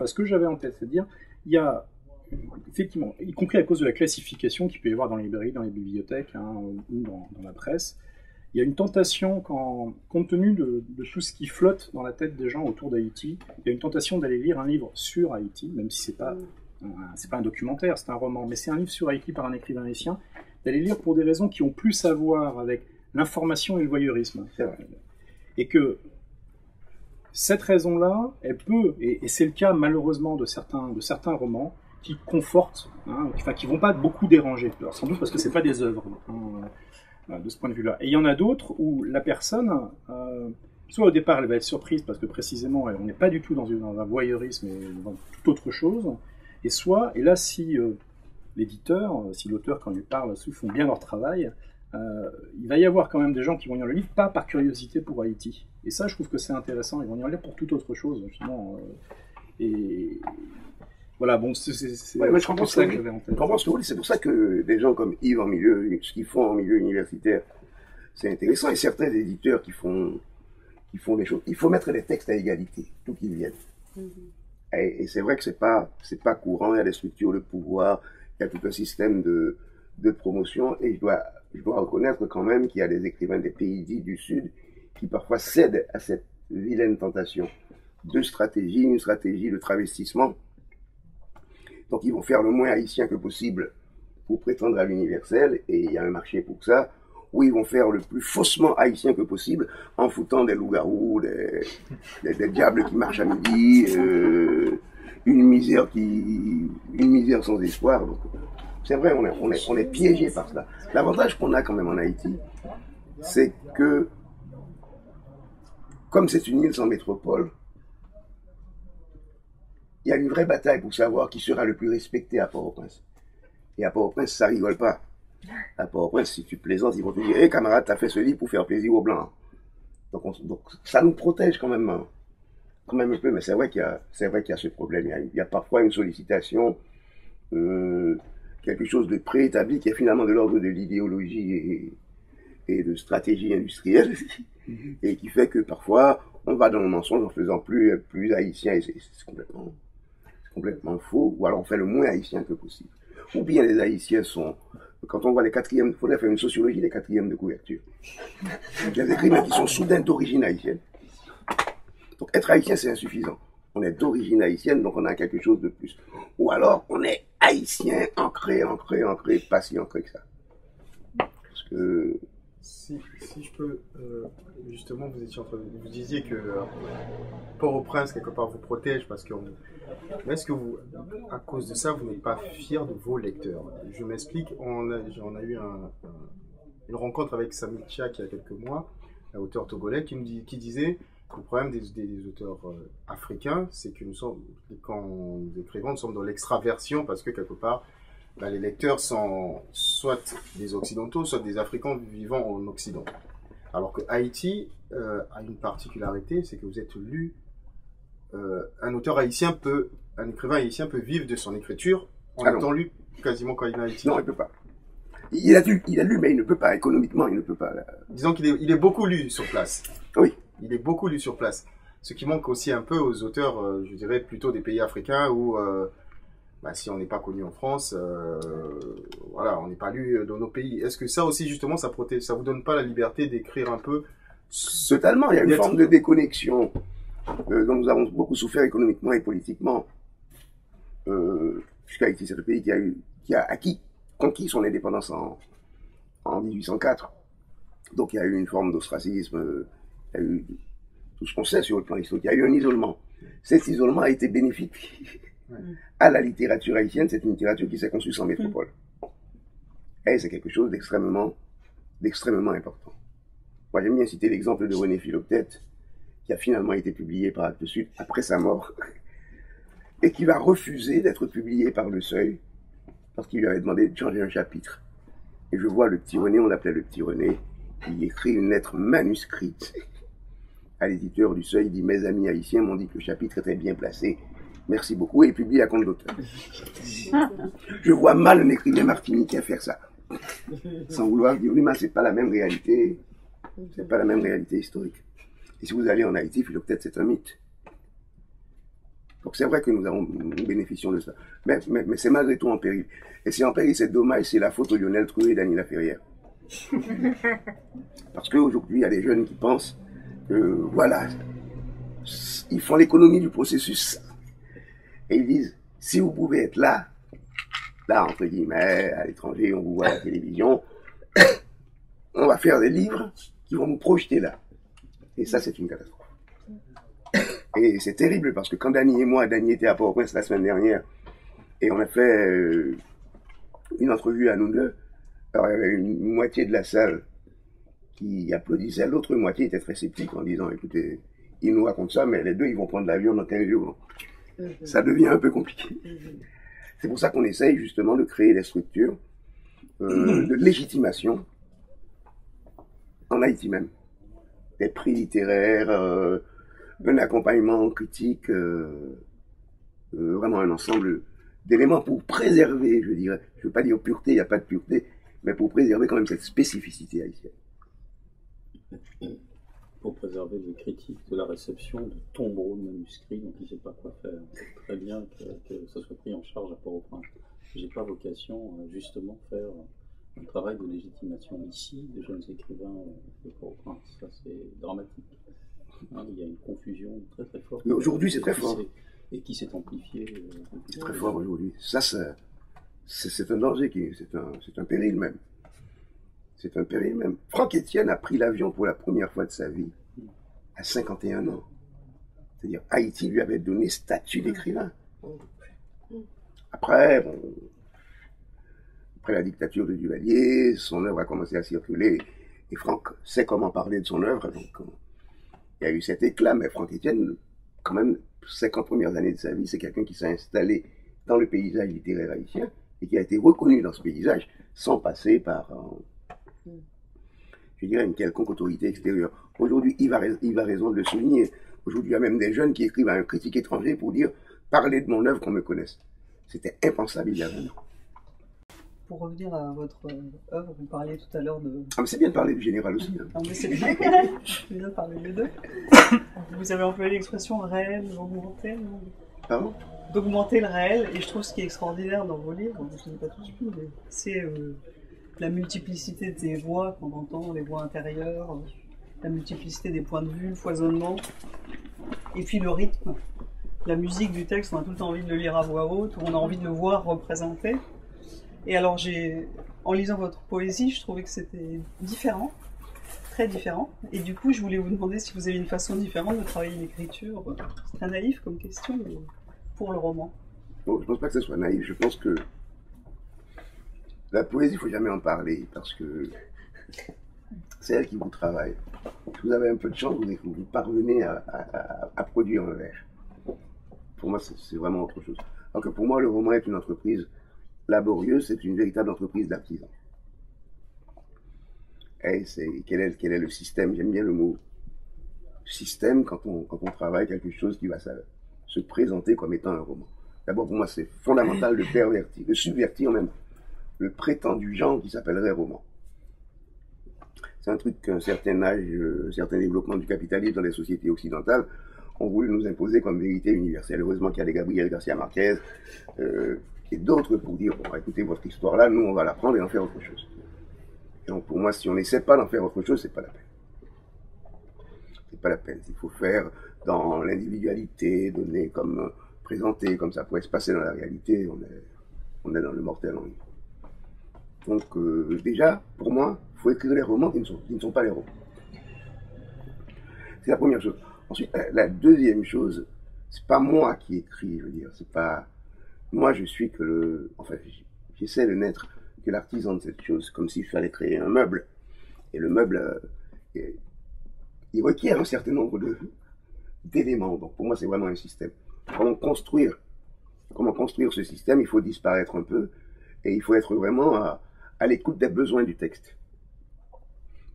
Speaker 1: ce que j'avais en tête, c'est-à-dire, il y a effectivement, y compris à cause de la classification qu'il peut y avoir dans les librairies, dans les bibliothèques, ou dans la presse, il y a une tentation, compte tenu de tout ce qui flotte dans la tête des gens autour d'Haïti, il y a une tentation d'aller lire un livre sur Haïti, même si c'est pas un documentaire, c'est un roman, mais c'est un livre sur Haïti par un écrivain haïtien, d'aller lire pour des raisons qui ont plus à voir avec l'information et le voyeurisme. Et que cette raison-là, elle peut, et c'est le cas malheureusement de certains romans, qui confortent, qui vont pas beaucoup déranger. Alors, sans doute parce que c'est pas des œuvres, de ce point de vue-là. Et il y en a d'autres où la personne, soit au départ elle va être surprise parce que précisément on n'est pas du tout dans un voyeurisme, mais dans toute autre chose, et là si l'éditeur, si l'auteur quand il parle, font bien leur travail, il va y avoir quand même des gens qui vont lire le livre, pas par curiosité pour Haïti. Et ça je trouve que c'est intéressant, ils vont y aller pour toute autre chose, finalement. Et voilà, bon, c'est
Speaker 4: je comprends ça que j'avais en tête. Je comprends ce que vous dites, c'est pour ça que des gens comme Yves ce qu'ils font en milieu universitaire, c'est intéressant, et certains éditeurs qui font des choses. Il faut mettre les textes à égalité, d'où qu'ils viennent. Et c'est vrai que c'est pas courant, il y a des structures de pouvoir, il y a tout un système de promotion, et je dois reconnaître quand même qu'il y a des écrivains des pays dits du Sud qui parfois cèdent à cette vilaine tentation de stratégie, une stratégie de travestissement. Donc ils vont faire le moins haïtien que possible pour prétendre à l'universel, et il y a un marché pour ça, où ils vont faire le plus faussement haïtien que possible, en foutant des loups-garous, des diables qui marchent à midi, une misère sans espoir. Donc, c'est vrai, on est piégé par cela. L'avantage qu'on a quand même en Haïti, c'est que, comme c'est une île sans métropole, il y a une vraie bataille pour savoir qui sera le plus respecté à Port-au-Prince. Et à Port-au-Prince, ça rigole pas. À Port-au-Prince, si tu plaisantes, ils vont te dire, hé camarade, t'as fait ce livre pour faire plaisir aux Blancs. Donc ça nous protège quand même un peu, mais c'est vrai qu'il y a ce problème. Il y a parfois une sollicitation, quelque chose de préétabli qui est finalement de l'ordre de l'idéologie et de stratégie industrielle, et qui fait que parfois on va dans le mensonge en faisant plus haïtien, et c'est complètement faux, ou alors on fait le moins haïtien que possible. Ou bien les haïtiens sont, quand on voit les quatrièmes, il faudrait faire une sociologie des quatrièmes de couverture. Il y a des écrivains qui sont soudain d'origine haïtienne. Donc être haïtien c'est insuffisant. On est d'origine haïtienne, donc on a quelque chose de plus. Ou alors on est haïtien ancré, pas si ancré que ça. Parce que
Speaker 5: si je peux, justement, vous disiez que Port-au-Prince, quelque part, vous protège parce que... Mais est-ce que vous, à cause de ça, vous n'êtes pas fier de vos lecteurs? Je m'explique, on a eu une rencontre avec Samy Tchak il y a quelques mois, un auteur togolais, qui disait que le problème des auteurs africains, c'est que quand nous écrivons, nous sommes dans l'extraversion parce que quelque part, les lecteurs sont soit des Occidentaux, soit des Africains vivant en Occident. Alors que Haïti a une particularité, c'est que vous êtes lu. Un écrivain haïtien peut vivre de son écriture en étant lu quasiment quand il est en Haïti.
Speaker 4: Non, il ne peut pas. Il a lu, mais il ne peut pas. Économiquement, il ne peut pas.
Speaker 5: Disons qu'il est beaucoup lu sur place.
Speaker 4: Oui.
Speaker 5: Il est beaucoup lu sur place. Ce qui manque aussi un peu aux auteurs, je dirais, plutôt des pays africains où, si on n'est pas connu en France, voilà, on n'est pas lu dans nos pays. Est-ce que ça aussi, justement, ça vous donne pas la liberté d'écrire un peu?
Speaker 4: Totalement. Il y a une forme de déconnexion dont nous avons beaucoup souffert économiquement et politiquement. Puisqu'Haïti, c'est le pays qui a conquis son indépendance en 1804. Donc il y a eu une forme d'ostracisme, il y a eu tout ce qu'on sait sur le plan historique. Il y a eu un isolement. Cet isolement a été bénéfique à la littérature haïtienne. C'est une littérature qui s'est conçue sans métropole. Et c'est quelque chose d'extrêmement important. Moi, j'aime bien citer l'exemple de René Philoctète, qui a finalement été publié par Actes Sud après sa mort, et qui va refuser d'être publié par Le Seuil, parce qu'il lui avait demandé de changer un chapitre. Et je vois le petit René, on l'appelait le petit René, il écrit une lettre manuscrite à l'éditeur du Seuil, il dit « Mes amis haïtiens m'ont dit que le chapitre était bien placé, merci beaucoup », et il publie à compte d'auteur. Je vois mal un écrivain martiniquais faire ça, sans vouloir dire « Oui, mais c'est pas la même réalité, c'est pas la même réalité historique ». Et si vous allez en Haïti, Philoctète, c'est un mythe. Donc c'est vrai que nous bénéficions de ça. Mais c'est malgré tout en péril. Et c'est en péril, c'est dommage, c'est la faute de Lionel Trué et d'Annie Laferrière. Parce qu'aujourd'hui, il y a des jeunes qui pensent que, voilà, ils font l'économie du processus. Et ils disent, si vous pouvez être là, entre guillemets, à l'étranger, on vous voit à la télévision, on va faire des livres qui vont nous projeter là. Et ça, c'est une catastrophe. Et c'est terrible parce que quand Dany était à Port-au-Prince la semaine dernière, et on a fait une entrevue à nous deux, alors il y avait une moitié de la salle qui applaudissait, l'autre moitié était très sceptique en disant, écoutez, ils nous racontent ça, mais les deux, ils vont prendre l'avion dans 15 jours. Ça devient un peu compliqué. C'est pour ça qu'on essaye justement de créer des structures de légitimation en Haïti même. Des prix littéraires, un accompagnement critique, vraiment un ensemble d'éléments pour préserver, je dirais, je ne veux pas dire pureté, il n'y a pas de pureté, mais pour préserver quand même cette spécificité haïtienne.
Speaker 6: Pour préserver les critiques de la réception de tombereaux de manuscrits, donc il ne sait pas quoi faire. C'est très bien que ça soit pris en charge à Port-au-Prince. Je n'ai pas vocation à justement faire un travail de légitimation ici des jeunes écrivains de Port-au-Prince. Ça, c'est dramatique. Il y a une confusion très très forte.
Speaker 4: Mais aujourd'hui, c'est très fort.
Speaker 6: Et qui s'est amplifiée.
Speaker 4: C'est très fort aujourd'hui. Ça, c'est un danger, c'est un péril même. C'est un péril même. Franck Etienne a pris l'avion pour la première fois de sa vie à 51 ans. C'est-à-dire, Haïti lui avait donné statut d'écrivain. Après la dictature de Duvalier, son œuvre a commencé à circuler. Et Franck sait comment parler de son œuvre. Donc, il y a eu cet éclat, mais Franck Etienne, quand même, 50 premières années de sa vie, c'est quelqu'un qui s'est installé dans le paysage littéraire haïtien et qui a été reconnu dans ce paysage sans passer par, je dirais, une quelconque autorité extérieure. Aujourd'hui, il va raison de le souligner. Aujourd'hui, il y a même des jeunes qui écrivent à un critique étranger pour dire « Parlez de mon œuvre, qu'on me connaisse ». C'était impensable il y a 20 ans.
Speaker 3: Pour revenir à votre œuvre, vous parliez tout à l'heure de...
Speaker 4: Ah, mais c'est bien de parler du général aussi. Hein.
Speaker 3: Non, mais c'est bien. C'est bien de parler des deux. Vous avez employé l'expression réel, augmenté, non ?
Speaker 4: Pardon ?
Speaker 3: D'augmenter le réel, et je trouve ce qui est extraordinaire dans vos livres, je ne dis pas tous plus, mais c'est la multiplicité des voix qu'on entend, les voix intérieures, la multiplicité des points de vue, le foisonnement, et puis le rythme. La musique du texte, on a tout le temps envie de le lire à voix haute, ou on a envie de le voir représenté. Et alors en lisant votre poésie, je trouvais que c'était différent, très différent. Et du coup, je voulais vous demander si vous avez une façon différente de travailler l'écriture. C'est très naïf comme question, mais pour le roman.
Speaker 4: Bon, je pense pas que ce soit naïf. Je pense que la poésie, il faut jamais en parler parce que c'est elle qui vous travaille. Si vous avez un peu de chance, vous parvenez à produire un vers. Pour moi, c'est vraiment autre chose. Alors que pour moi, le roman est une entreprise laborieuse, c'est une véritable entreprise d'artisans. Et quel est le système? J'aime bien le mot système quand on travaille quelque chose qui va se présenter comme étant un roman. D'abord, pour moi, c'est fondamental de pervertir, de subvertir même le prétendu genre qui s'appellerait roman. C'est un truc qu'un certain âge, certain développement du capitalisme dans les sociétés occidentales ont voulu nous imposer comme vérité universelle. Heureusement qu'il y a des Gabriel Garcia Marquez et d'autres pour dire, bon, écoutez, votre histoire-là, nous, on va la prendre et en faire autre chose. Et donc, pour moi, si on n'essaie pas d'en faire autre chose, c'est pas la peine. C'est pas la peine. Il faut faire dans l'individualité, donner comme, présenter comme ça pourrait se passer dans la réalité. On est dans le mortel en lui. Donc, déjà, pour moi, il faut écrire les romans qui ne sont pas les romans. C'est la première chose. Ensuite, la deuxième chose, c'est pas moi qui écris, je veux dire, c'est pas, moi je suis que enfin, j'essaie de n'être que l'artisan de cette chose, comme s'il fallait créer un meuble. Et le meuble, il requiert un certain nombre d'éléments. Donc pour moi, c'est vraiment un système. Comment construire ce système? Il faut disparaître un peu et il faut être vraiment à l'écoute des besoins du texte.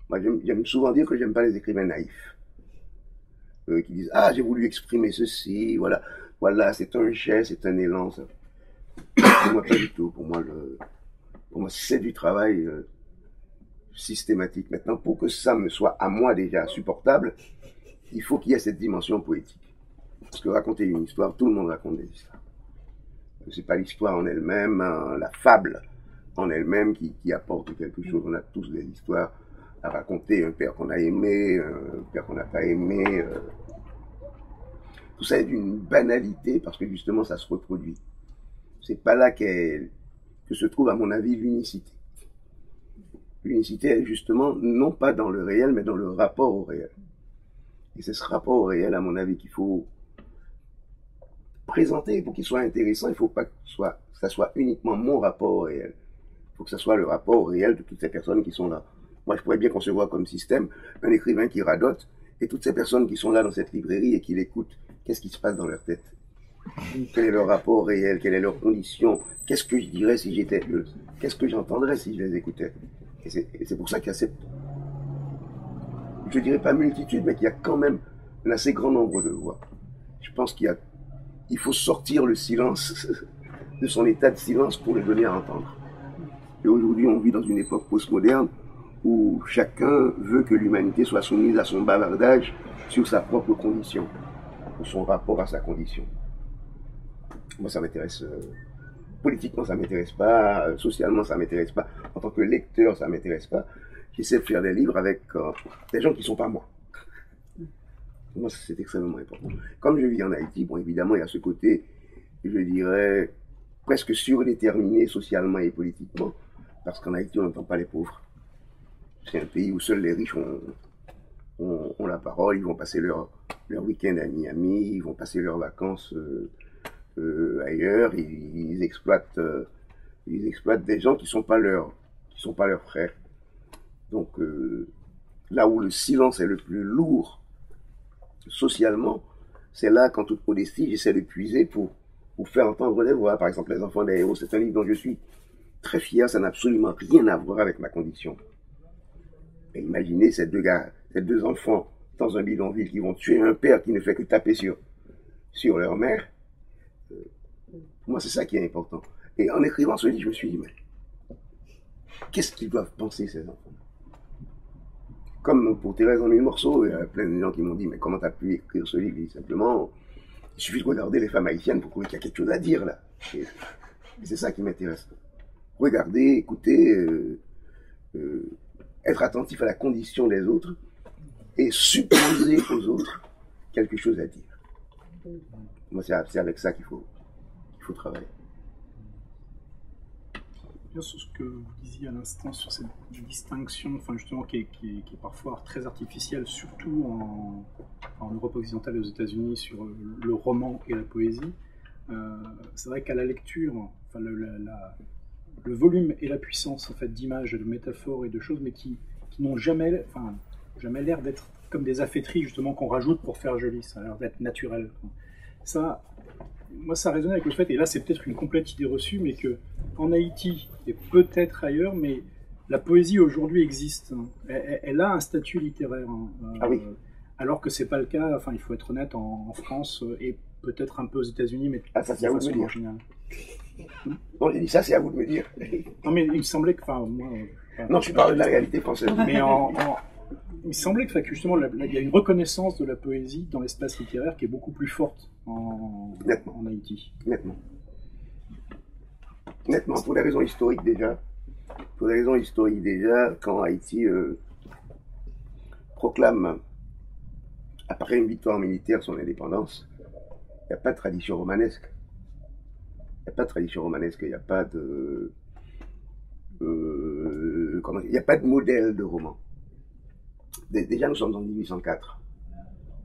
Speaker 4: Moi, j'aime souvent dire que j'aime pas les écrivains naïfs. Qui disent, ah, j'ai voulu exprimer ceci, voilà, c'est un geste, c'est un élan, ça. Pour moi, pas du tout. Pour moi, c'est du travail systématique. Maintenant, pour que ça me soit à moi déjà supportable, il faut qu'il y ait cette dimension poétique. Parce que raconter une histoire, tout le monde raconte des histoires. C'est pas l'histoire en elle-même, hein, la fable en elle-même qui apporte quelque chose. On a tous des histoires à raconter, un père qu'on a aimé, un père qu'on n'a pas aimé. Tout ça est d'une banalité parce que justement ça se reproduit. C'est pas là que se trouve à mon avis l'unicité. L'unicité est justement non pas dans le réel mais dans le rapport au réel. Et c'est ce rapport au réel à mon avis qu'il faut présenter pour qu'il soit intéressant. Il ne faut pas que ça soit uniquement mon rapport au réel. Il faut que ça soit le rapport au réel de toutes ces personnes qui sont là. Moi, je pourrais bien concevoir comme système un écrivain qui radote et toutes ces personnes qui sont là dans cette librairie et qui l'écoutent. Qu'est-ce qui se passe dans leur tête? Quel est leur rapport réel? Quelle est leur condition? Qu'est-ce que je dirais si j'étais eux? Qu'est-ce que j'entendrais si je les écoutais? Et c'est pour ça qu'il y a cette, je dirais pas multitude, mais qu'il y a quand même un assez grand nombre de voix. Je pense il faut sortir le silence de son état de silence pour le donner à entendre. Et aujourd'hui, on vit dans une époque postmoderne où chacun veut que l'humanité soit soumise à son bavardage sur sa propre condition, ou son rapport à sa condition. Moi, ça m'intéresse, politiquement, ça m'intéresse pas, socialement, ça m'intéresse pas, en tant que lecteur, ça m'intéresse pas. J'essaie de faire des livres avec des gens qui sont pas moi. Pour moi, c'est extrêmement important. Comme je vis en Haïti, bon, évidemment, il y a ce côté, je dirais, presque surdéterminé socialement et politiquement, parce qu'en Haïti, on n'entend pas les pauvres. C'est un pays où seuls les riches ont la parole, ils vont passer leur week-end à Miami, ils vont passer leurs vacances ailleurs, ils exploitent des gens qui sont pas leurs frères. Donc là où le silence est le plus lourd socialement, c'est là qu'en toute modestie, j'essaie de puiser pour faire entendre les voix. Par exemple, Les Enfants des héros, c'est un livre dont je suis très fier, ça n'a absolument rien à voir avec ma condition. Et imaginez ces deux enfants dans un bidonville qui vont tuer un père qui ne fait que taper sur leur mère. Pour moi, c'est ça qui est important. Et en écrivant ce livre, je me suis dit, mais qu'est-ce qu'ils doivent penser, ces enfants? Comme pour Thérèse en 1000 morceaux, il y a plein de gens qui m'ont dit, mais comment t'as pu écrire ce livre? Simplement, il suffit de regarder les femmes haïtiennes pour trouver qu'il y a quelque chose à dire là. Et c'est ça qui m'intéresse. Regarder, écouter, être attentif à la condition des autres et supposer aux autres quelque chose à dire. Moi, c'est avec ça qu'il faut travailler.
Speaker 1: bien sur ce que vous disiez à l'instant sur cette distinction, enfin justement qui est parfois très artificielle, surtout en Europe occidentale et aux États-Unis sur le roman et la poésie. C'est vrai qu'à la lecture, enfin, le volume et la puissance en fait d'images, de métaphores et de choses, mais qui n'ont jamais l'air d'être comme des affaîtries justement qu'on rajoute pour faire joli. Ça a l'air d'être naturel. Ça, moi, ça résonne avec le fait, et là c'est peut-être une complète idée reçue, mais que en Haïti et peut-être ailleurs, mais la poésie aujourd'hui existe. Elle a un statut littéraire.
Speaker 4: Ah oui.
Speaker 1: Alors que c'est pas le cas. Enfin, il faut être honnête en France et peut-être un peu aux États-Unis, mais
Speaker 4: ça c'est à vous de me dire.
Speaker 1: Générale.
Speaker 4: Non, j'ai dit ça, c'est à vous de me dire.
Speaker 1: Non, mais il me semblait que, enfin, moi.
Speaker 4: Non, je parle de la réalité française.
Speaker 1: Mais il me semblait que justement, il y a une reconnaissance de la poésie dans l'espace littéraire qui est beaucoup plus forte en Haïti.
Speaker 4: Nettement, pour des raisons historiques déjà. Quand Haïti proclame, après une victoire militaire, son indépendance, il n'y a pas de tradition romanesque. Il n'y a pas de... il n'y a pas de modèle de roman. Déjà, nous sommes en 1804.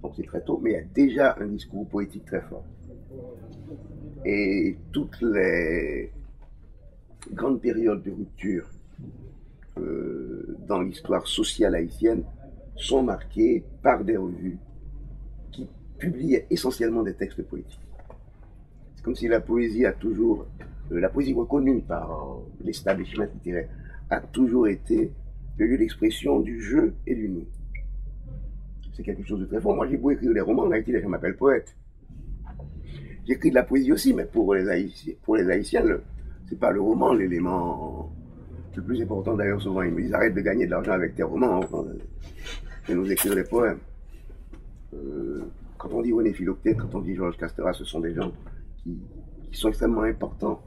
Speaker 4: Donc c'est très tôt, mais il y a déjà un discours poétique très fort. Et toutes les grandes périodes de rupture dans l'histoire sociale haïtienne sont marquées par des revues qui publient essentiellement des textes poétiques. C'est comme si la poésie a toujours, la poésie reconnue par l'establishment littéraire, a toujours été le lieu d'expression du je et du nous. C'est quelque chose de très fort. Moi, j'ai beau écrire des romans, en Haïti, les gens m'appellent poète. J'écris de la poésie aussi, mais pour les Haïtiens, c'est pas le roman l'élément le plus important. D'ailleurs, souvent, ils me disent arrête de gagner de l'argent avec tes romans, et nous écrire des poèmes. Quand on dit René Philoctète, quand on dit Georges Casteras, ce sont des gens qui sont extrêmement importants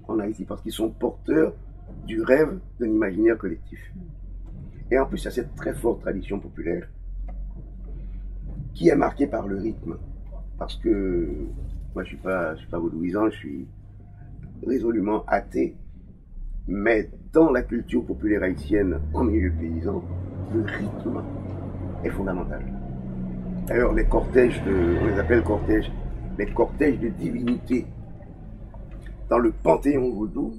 Speaker 4: en Haïti parce qu'ils sont porteurs du rêve d'un imaginaire collectif. Et en plus, il y a cette très forte tradition populaire qui est marquée par le rythme. Parce que moi, je suis pas vaudouisant, je suis résolument athée. Mais dans la culture populaire haïtienne, en milieu paysan, le rythme est fondamental. D'ailleurs, les cortèges, on les appelle cortèges, les cortèges de divinités dans le panthéon vaudou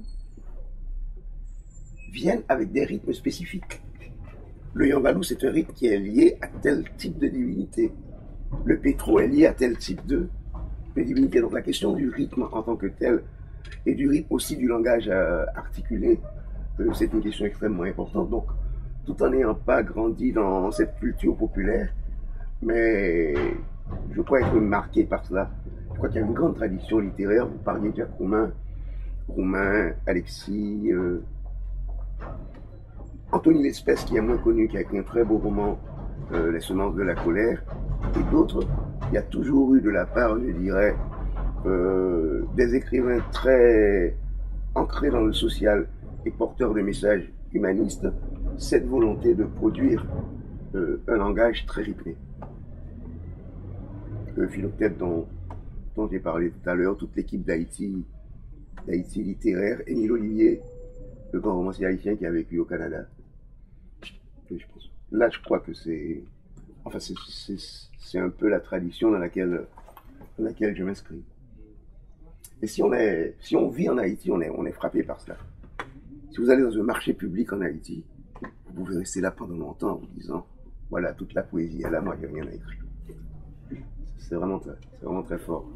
Speaker 4: viennent avec des rythmes spécifiques. Le Yanvalou, c'est un rythme qui est lié à tel type de divinité. Le Pétro est lié à tel type de divinité. Donc la question du rythme en tant que tel, et du rythme aussi du langage articulé, c'est une question extrêmement importante. Donc, tout en n'ayant pas grandi dans cette culture populaire, mais je crois être marqué par cela. Je crois qu'il y a une grande tradition littéraire. Vous parliez de Jacques Roumain, Alexis, Anthony Lespès, qui est moins connu, qui a écrit un très beau roman, Les semences de la colère, et d'autres. Il y a toujours eu de la part, je dirais, des écrivains très ancrés dans le social et porteurs de messages humanistes, cette volonté de produire un langage très rythmé. Philoctète dont j'ai parlé tout à l'heure, toute l'équipe d'Haïti littéraire, Émile Ollivier, le grand romancier haïtien qui a vécu au Canada. Là, je crois que c'est un peu la tradition dans laquelle je m'inscris. Et si on vit en Haïti, on est frappé par cela. Si vous allez dans un marché public en Haïti, vous pouvez rester là pendant longtemps en vous disant, voilà, toute la poésie est là, moi j'ai rien à écrire. C'est vraiment très fort.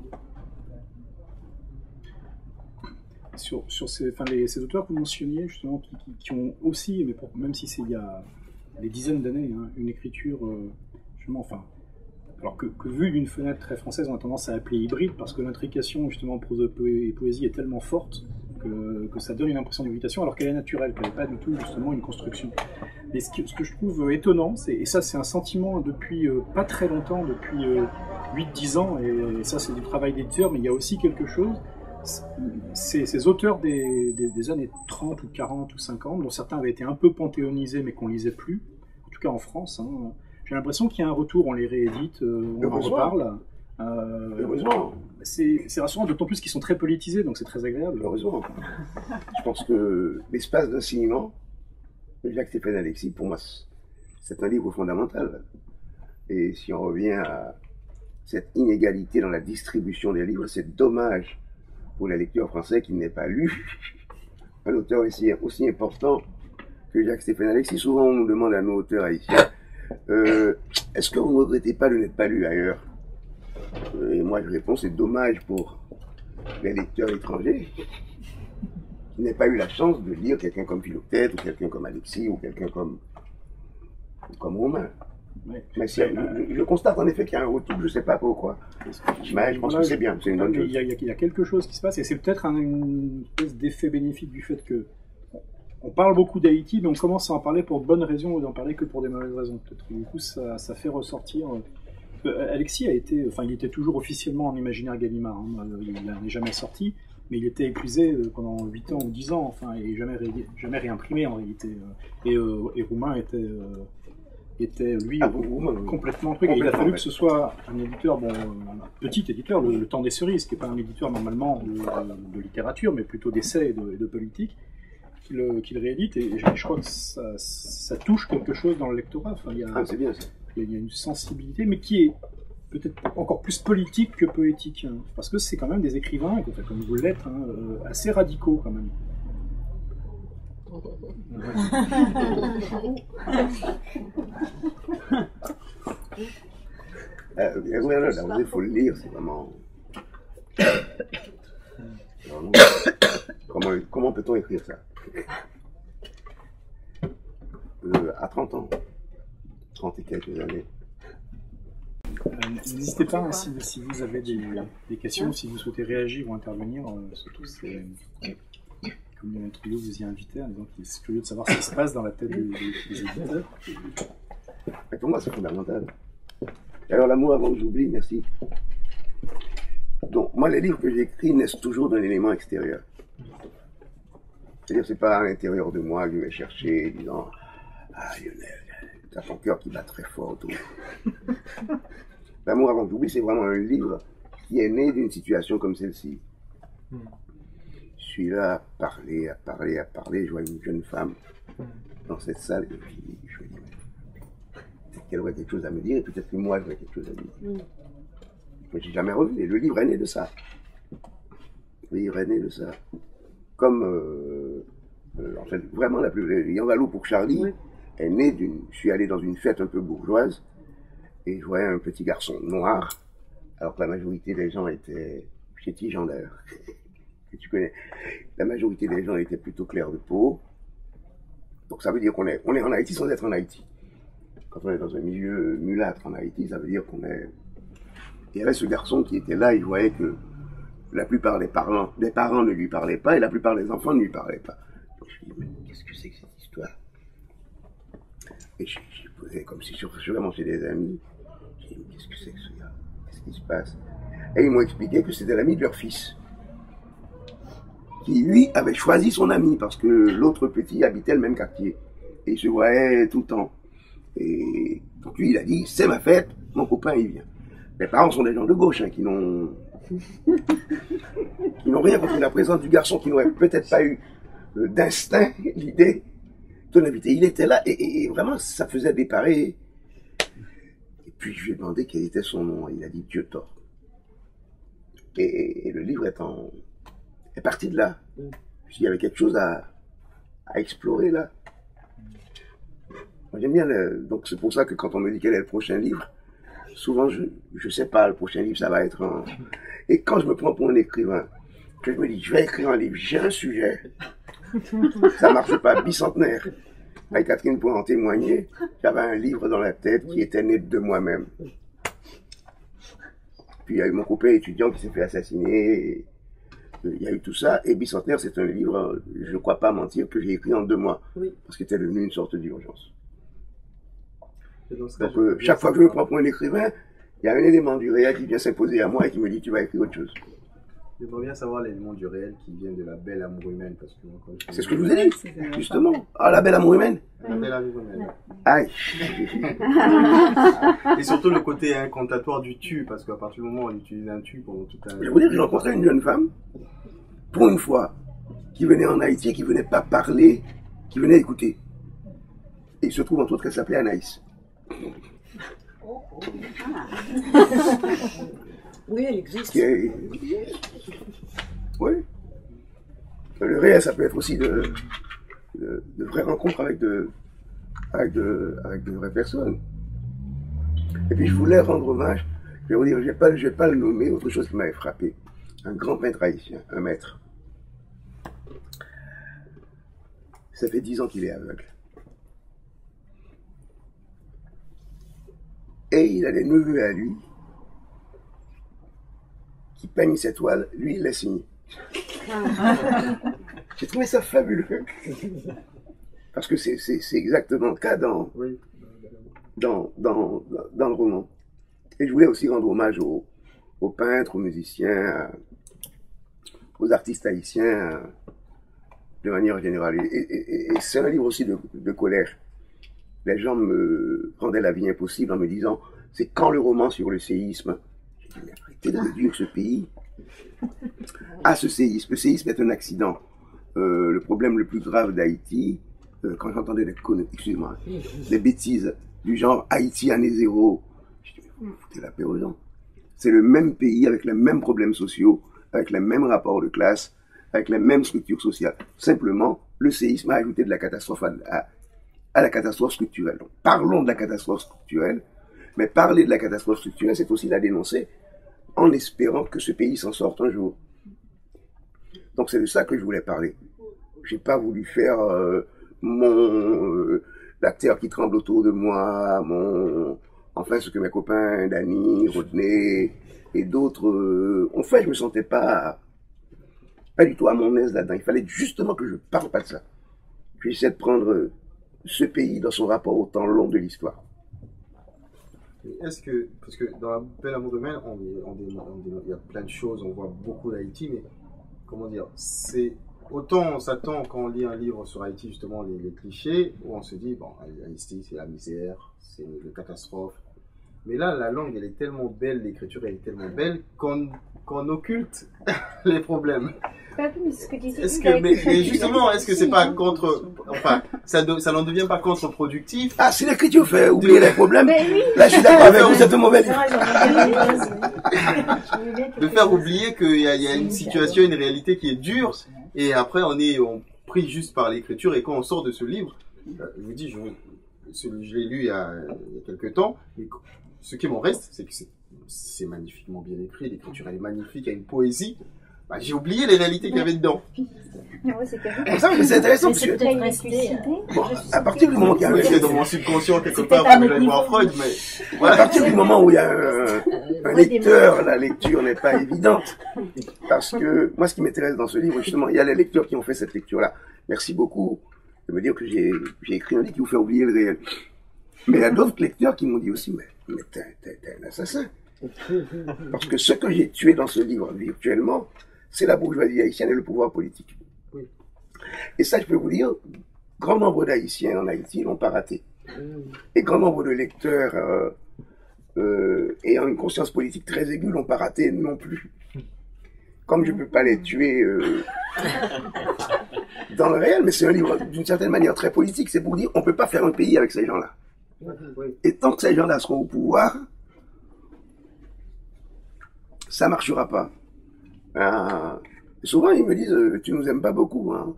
Speaker 1: Sur ces auteurs que vous mentionniez, justement, qui ont aussi, mais même si c'est il y a des dizaines d'années, hein, une écriture, justement, alors que vu d'une fenêtre très française, on a tendance à appeler hybride, parce que l'intrication, justement, prose et poésie est tellement forte que ça donne une impression d'héritation, alors qu'elle est naturelle, qu'elle n'est pas du tout, justement, une construction. Mais ce que je trouve étonnant, et ça c'est un sentiment depuis pas très longtemps, depuis 8-10 ans, et ça c'est du travail d'éditeur, mais il y a aussi quelque chose, ces auteurs des années 30 ou 40 ou 50, dont certains avaient été un peu panthéonisés mais qu'on lisait plus, en tout cas en France, hein, j'ai l'impression qu'il y a un retour, on les réédite, on en reparle,
Speaker 4: Heureusement.
Speaker 1: C'est rassurant, d'autant plus qu'ils sont très politisés, donc c'est très agréable.
Speaker 4: Heureusement. Je pense que l'espace d'enseignement de Jacques-Stéphane Alexis, pour moi, c'est un livre fondamental. Et si on revient à cette inégalité dans la distribution des livres, c'est dommage pour les lecteurs français qui n'aient pas lu un auteur aussi important que Jacques-Stéphane Alexis. Souvent, on nous demande à nos auteurs haïtiens, est-ce que vous ne regrettez pas de n'être pas lu ailleurs? Et moi, je réponds, c'est dommage pour les lecteurs étrangers qui n'aient pas eu la chance de lire quelqu'un comme Philoctète, ou quelqu'un comme Alexis, ou quelqu'un comme Romain.
Speaker 1: Ouais.
Speaker 4: Mais je constate en effet qu'il y a un retour, je ne sais pas pourquoi. Mais je pense que c'est bien, c'est une bonne chose.
Speaker 1: Il y a quelque chose qui se passe, et c'est peut-être une espèce d'effet bénéfique du fait que on parle beaucoup d'Haïti, mais on commence à en parler pour de bonnes raisons et d'en parler que pour des mauvaises raisons. Peut-être. Du coup, ça fait ressortir. Alexis il était toujours officiellement en imaginaire Gallimard. Hein, il n'est jamais sorti, mais il était épuisé pendant 8 ans ou 10 ans, enfin, et jamais réimprimé en réalité. Et Roumain était lui complètement truc. Il a fallu que ce soit un éditeur, un petit éditeur, le Temps des Cerises, qui n'est pas un éditeur normalement de littérature, mais plutôt d'essais et de politique, qu'il réédite. Et je crois que ça touche quelque chose dans le lectorat. Enfin,
Speaker 4: c'est bien ça.
Speaker 1: Il y a une sensibilité, mais qui est peut-être encore plus politique que poétique, hein, parce que c'est quand même des écrivains, comme vous l'êtes, hein, assez radicaux quand même.
Speaker 4: Il faut le lire, c'est vraiment... Comment peut-on écrire ça? À 30 ans, 30 et quelques années.
Speaker 1: N'hésitez pas, hein, si vous avez des questions, si vous souhaitez réagir ou intervenir, surtout c'est... Comme le trio vous y invitez, donc c'est curieux de savoir ce qui se passe dans la tête des éditeurs.
Speaker 4: Mais pour moi, c'est fondamental. D'ailleurs, l'amour avant que j'oublie, merci. Donc, moi, les livres que j'écris naissent toujours d'un élément extérieur. C'est-à-dire, c'est pas à l'intérieur de moi que je vais chercher, disant, ah, Lionel, t'as ton cœur qui bat très fort. Tout. L'amour avant que j'oublie, c'est vraiment un livre qui est né d'une situation comme celle-ci. Je suis là à parler. Je vois une jeune femme dans cette salle et puis je me dis, peut-être qu'elle aurait quelque chose à me dire et peut-être que moi j'aurais quelque chose à dire. Mais j'ai jamais revu. Et le livre est né de ça. Comme, en fait, vraiment la plus... Yanvalou pour Charlie est né d'une... Je suis allé dans une fête un peu bourgeoise et je voyais un petit garçon noir alors que la majorité des gens étaient chétigendeurs. Que tu connais. La majorité des gens étaient plutôt clairs de peau. Donc ça veut dire qu'on est en Haïti sans être en Haïti. Quand on est dans un milieu mulâtre en Haïti, ça veut dire qu'on est... Il y avait ce garçon qui était là, il voyait que la plupart des parents ne lui parlaient pas et la plupart des enfants ne lui parlaient pas. Donc je me dis, mais qu'est-ce que c'est que cette histoire? Et je posais comme si je vraiment chez des amis. Je dis, mais qu'est-ce que c'est que ce gars? Qu'est-ce qui se passe? Et ils m'ont expliqué que c'était l'ami de leur fils, qui lui avait choisi son ami parce que l'autre petit habitait le même quartier et il se voyait tout le temps. Et donc lui il a dit, c'est ma fête, mon copain il vient. Les parents sont des gens de gauche, hein, qui n'ont rien contre la présence du garçon, qui n'aurait peut-être pas eu d'instinct l'idée de l'inviter. Il était là et vraiment ça faisait déparer. Et puis je lui ai demandé quel était son nom. Il a dit Dieu tort. Et le livre est parti de là. Il y avait quelque chose à explorer là. Moi j'aime bien, donc c'est pour ça que quand on me dit quel est le prochain livre, souvent je sais pas, le prochain livre ça va être un... Et quand je me prends pour un écrivain, que je me dis je vais écrire un livre, j'ai un sujet, ça marche pas, bicentenaire. Avec Catherine pour en témoigner, j'avais un livre dans la tête qui était né de moi-même. Puis il y a eu mon copain étudiant qui s'est fait assassiner, et il y a eu tout ça, et Bicentenaire, c'est un livre, je ne crois pas mentir, que j'ai écrit en 2 mois, parce qu'il était devenu une sorte d'urgence. Donc chaque fois que je me prends pour un écrivain, il y a un élément du réel qui vient s'imposer à moi et qui me dit tu vas écrire autre chose.
Speaker 5: J'aimerais bien savoir l'élément du réel qui vient de la belle amour humaine, parce que moi,
Speaker 4: c'est ce que je vous ai dit, justement. Ah, la belle amour humaine.
Speaker 5: La belle amour humaine.
Speaker 4: Aïe.
Speaker 5: Et surtout le côté incantatoire du tu, parce qu'à partir du moment où on utilise un tu pendant tout un...
Speaker 4: Je vais vous dire que j'ai rencontré une jeune femme, pour une fois, qui venait en Haïti, qui venait pas parler, qui venait écouter. Et il se trouve entre autres qu'elle s'appelait Anaïs.
Speaker 2: Oui, elle existe.
Speaker 4: Oui. Le réel, ça peut être aussi de vraies rencontres avec de vraies personnes. Et puis je voulais rendre hommage, je vais vous dire, je vais pas le nommer, autre chose qui m'avait frappé. Un grand peintre haïtien, un maître. Ça fait 10 ans qu'il est aveugle. Et il a des neveux à lui qui peignent cette toile, lui il l'a signé. J'ai trouvé ça fabuleux. Parce que c'est exactement le cas dans le roman. Et je voulais aussi rendre hommage aux peintres, aux musiciens, aux artistes haïtiens, de manière générale. Et c'est un livre aussi de colère. Les gens me rendaient la vie impossible en me disant, c'est quand le roman sur le séisme? J'ai dit, mais arrêtez de réduire ce pays à ce séisme. Le séisme est un accident. Le problème le plus grave d'Haïti, quand j'entendais des bêtises du genre Haïti année zéro, je dis, mais vous foutez la paix aux gens. C'est le même pays avec les mêmes problèmes sociaux, avec les mêmes rapports de classe, avec les mêmes structures sociales. Simplement, le séisme a ajouté de la catastrophe à la catastrophe structurelle. Donc, parlons de la catastrophe structurelle, mais parler de la catastrophe structurelle, c'est aussi la dénoncer en espérant que ce pays s'en sorte un jour. Donc c'est de ça que je voulais parler. J'ai pas voulu faire l'acteur qui tremble autour de moi, enfin ce que mes copains Dany, Rodney et d'autres ont fait. Je me sentais pas du tout à mon aise là-dedans. Il fallait justement que je parle pas de ça. J'essaie de prendre ce pays dans son rapport au temps long de l'histoire.
Speaker 5: Est-ce que, parce que dans la belle amour humaine, il y a plein de choses, on voit beaucoup d'Haïti, mais comment dire, c'est autant on s'attend quand on lit un livre sur Haïti, justement, les clichés, où on se dit, bon, Haïti, c'est la misère, c'est la catastrophe. Mais là, la langue, elle est tellement belle, l'écriture, elle est tellement belle qu'on occulte les problèmes. Est-ce que, mais justement, est-ce que c'est pas enfin, ça n'en devient pas contre-productif?
Speaker 4: Ah, si l'écriture fait oublier les problèmes, là, je suis d'accord avec vous, c'est un mauvais livre.
Speaker 5: De faire oublier qu'il y a une situation, une réalité qui est dure, et après, on pris juste par l'écriture, et quand on sort de ce livre, je vous dis, je l'ai lu il y a quelques temps, et ce qui m'en reste, c'est que c'est magnifiquement bien écrit, l'écriture elle est magnifique, il y a une poésie. Bah, j'ai oublié les réalités qu'il y avait dedans.
Speaker 4: C'est intéressant parce que bon, à partir du moment qu'il y a
Speaker 5: dans mon subconscient quelque part, faut que j'aille voir Freud, mais
Speaker 4: voilà. À partir du moment où il y a un lecteur, la lecture n'est pas évidente. Parce que moi, ce qui m'intéresse dans ce livre, justement, il y a les lecteurs qui ont fait cette lecture-là. Merci beaucoup de me dire que j'ai écrit un livre qui vous fait oublier le réel. Mais il y a d'autres lecteurs qui m'ont dit aussi, mais t'es un assassin. Parce que ce que j'ai tué dans ce livre virtuellement, c'est la bourgeoisie haïtienne et le pouvoir politique.
Speaker 5: Oui.
Speaker 4: Et ça, je peux vous dire, grand nombre d'Haïtiens en Haïti n'ont pas raté. Et grand nombre de lecteurs ayant une conscience politique très aiguë n'ont pas raté non plus. Comme je ne peux pas les tuer dans le réel, mais c'est un livre d'une certaine manière très politique. C'est pour dire, on ne peut pas faire un pays avec ces gens-là. Et tant que ces gens-là seront au pouvoir, ça ne marchera pas. Souvent, ils me disent, tu nous aimes pas beaucoup, hein.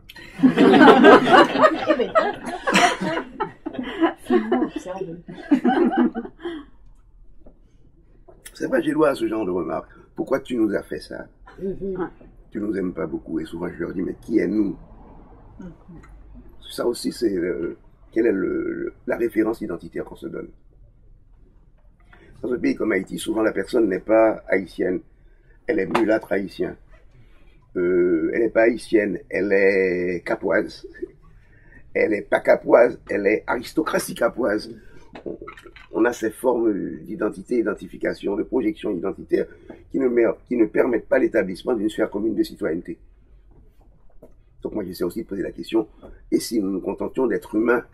Speaker 4: C'est vrai, j'ai droit à ce genre de remarques. Pourquoi tu nous as fait ça? Tu nous aimes pas beaucoup. Et souvent, je leur dis, mais qui est nous? Ça aussi, c'est quelle est la référence identitaire qu'on se donne. Dans un pays comme Haïti, souvent la personne n'est pas haïtienne. Elle est mulâtre haïtien. Elle n'est pas haïtienne, elle est capoise. Elle n'est pas capoise, elle est aristocratie capoise. on a ces formes d'identité, d'identification, de projection identitaire qui ne permettent pas l'établissement d'une sphère commune de citoyenneté. Donc moi j'essaie aussi de poser la question, et si nous nous contentions d'être humains,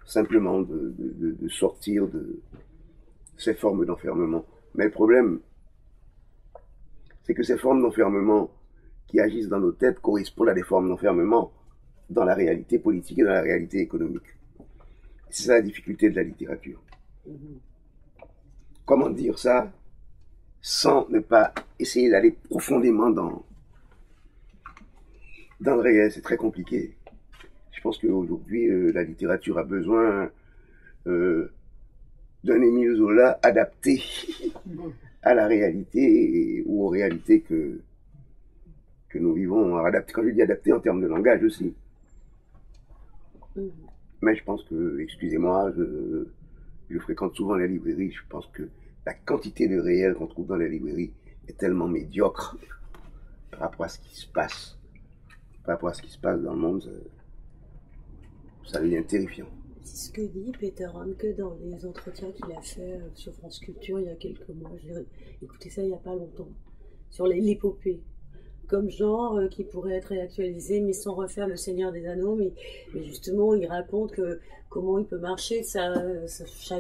Speaker 4: simplement de sortir de ces formes d'enfermement. Mais le problème, c'est que ces formes d'enfermement qui agissent dans nos têtes correspondent à des formes d'enfermement dans la réalité politique et dans la réalité économique. C'est ça la difficulté de la littérature. Comment dire ça sans ne pas essayer d'aller profondément dans le réel? C'est très compliqué. Je pense qu'aujourd'hui, la littérature a besoin d'un Émile Zola adapté à la réalité ou aux réalités que nous vivons. Adapté, quand je dis adapté en termes de langage aussi. Mais je pense que, excusez-moi, je fréquente souvent les librairies, je pense que la quantité de réel qu'on trouve dans les librairies est tellement médiocre par rapport à ce qui se passe. Par rapport à ce qui se passe dans le monde, ça devient terrifiant.
Speaker 2: C'est ce que dit Peter Handke dans les entretiens qu'il a fait sur France Culture il y a quelques mois. J'ai écouté ça il n'y a pas longtemps, sur l'épopée. Comme genre qui pourrait être réactualisé, mais sans refaire le Seigneur des Anneaux. Mais justement, il raconte comment il peut marcher sa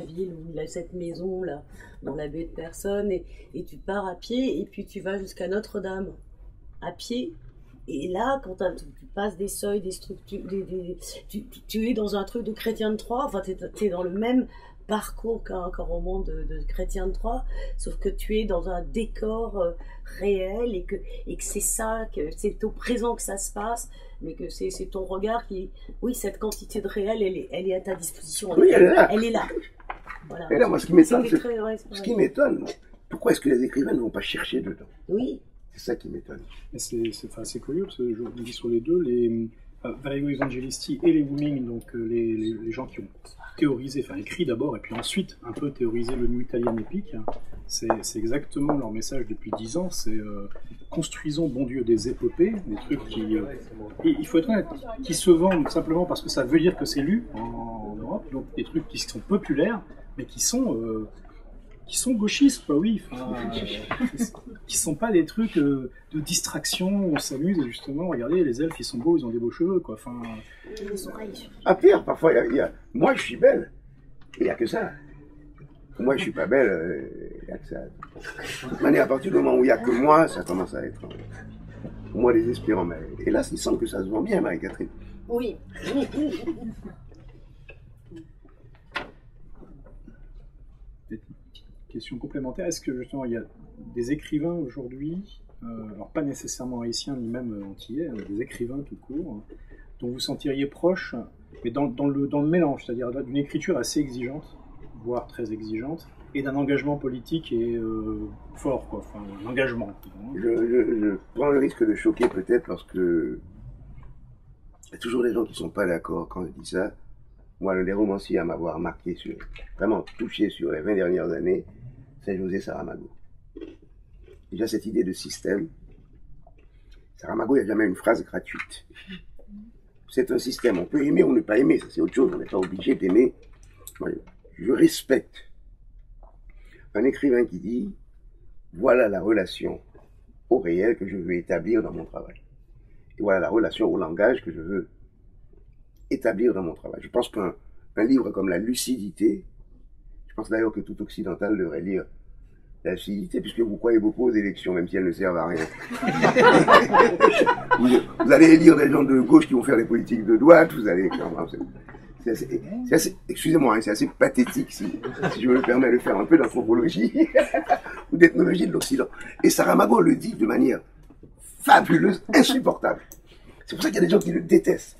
Speaker 2: ville, où il a cette maison là, dans la baie de Personne, et tu pars à pied, et puis tu vas jusqu'à Notre-Dame, à pied. Et là, quand tu passes des seuils, des structures, tu es dans un truc de Chrétien de Troyes, enfin, tu es dans le même parcours qu'un roman de Chrétien de Troyes, sauf que tu es dans un décor réel, et que c'est ça, que c'est au présent que ça se passe, mais que c'est ton regard qui... Oui, cette quantité de réel, elle est à ta disposition.
Speaker 4: Oui, elle est là.
Speaker 2: Elle est là. Voilà.
Speaker 4: Et là, moi, ce qui m'étonne, pourquoi est-ce que les écrivains ne vont pas chercher dedans?
Speaker 2: Oui.
Speaker 4: C'est ça qui m'étonne.
Speaker 1: C'est curieux, parce que je me dis sur les deux, Valerio Evangelisti et les Wuming, donc les gens qui ont théorisé, enfin écrit d'abord, et puis ensuite un peu théorisé le New Italian Epic, c'est exactement leur message depuis 10 ans, c'est construisons, bon Dieu, des épopées, des trucs qui, et il faut être honnête, qui se vendent simplement parce que ça veut dire que c'est lu en Europe, donc des trucs qui sont populaires, mais qui sont gauchistes, quoi, oui, qui sont pas des trucs de distraction, on s'amuse, et justement, regardez, les elfes, ils sont beaux, ils ont des beaux cheveux, quoi, enfin...
Speaker 4: Ah, pire, parfois, moi, je suis belle, il n'y a que ça. Moi, je suis pas belle, il n'y a que ça. De toute manière, à partir du moment où il n'y a que moi, ça commence à être, pour moi, désespérant. Mais hélas, il semble que ça se vend bien, Marie-Catherine.
Speaker 2: Oui.
Speaker 1: Question complémentaire, est-ce que justement il y a des écrivains aujourd'hui, alors pas nécessairement haïtiens ni même antillais, mais des écrivains tout court, dont vous sentiriez proche, mais dans le mélange, c'est-à-dire d'une écriture assez exigeante, voire très exigeante, et d'un engagement politique et fort, quoi, enfin un engagement.
Speaker 4: Je prends le risque de choquer peut-être parce que il y a toujours des gens qui ne sont pas d'accord quand je dis ça. Moi, le romancier à m'avoir marqué vraiment touché sur les 20 dernières années, c'est José Saramago. Déjà, cette idée de système. Saramago, il n'y a jamais une phrase gratuite. C'est un système. On peut aimer ou ne pas aimer. Ça, c'est autre chose. On n'est pas obligé d'aimer. Je respecte un écrivain qui dit voilà la relation au réel que je veux établir dans mon travail. Et voilà la relation au langage que je veux établir dans mon travail. Je pense qu'un livre comme La Lucidité, je pense d'ailleurs que tout occidental devrait lire La Lucidité, puisque vous croyez beaucoup aux élections, même si elles ne servent à rien. vous allez lire des gens de gauche qui vont faire des politiques de droite, vous allez... C'est assez, excusez-moi, c'est assez pathétique, si je me permets de faire un peu d'anthropologie ou d'ethnologie de l'Occident. Et Saramago le dit de manière fabuleuse, insupportable. C'est pour ça qu'il y a des gens qui le détestent.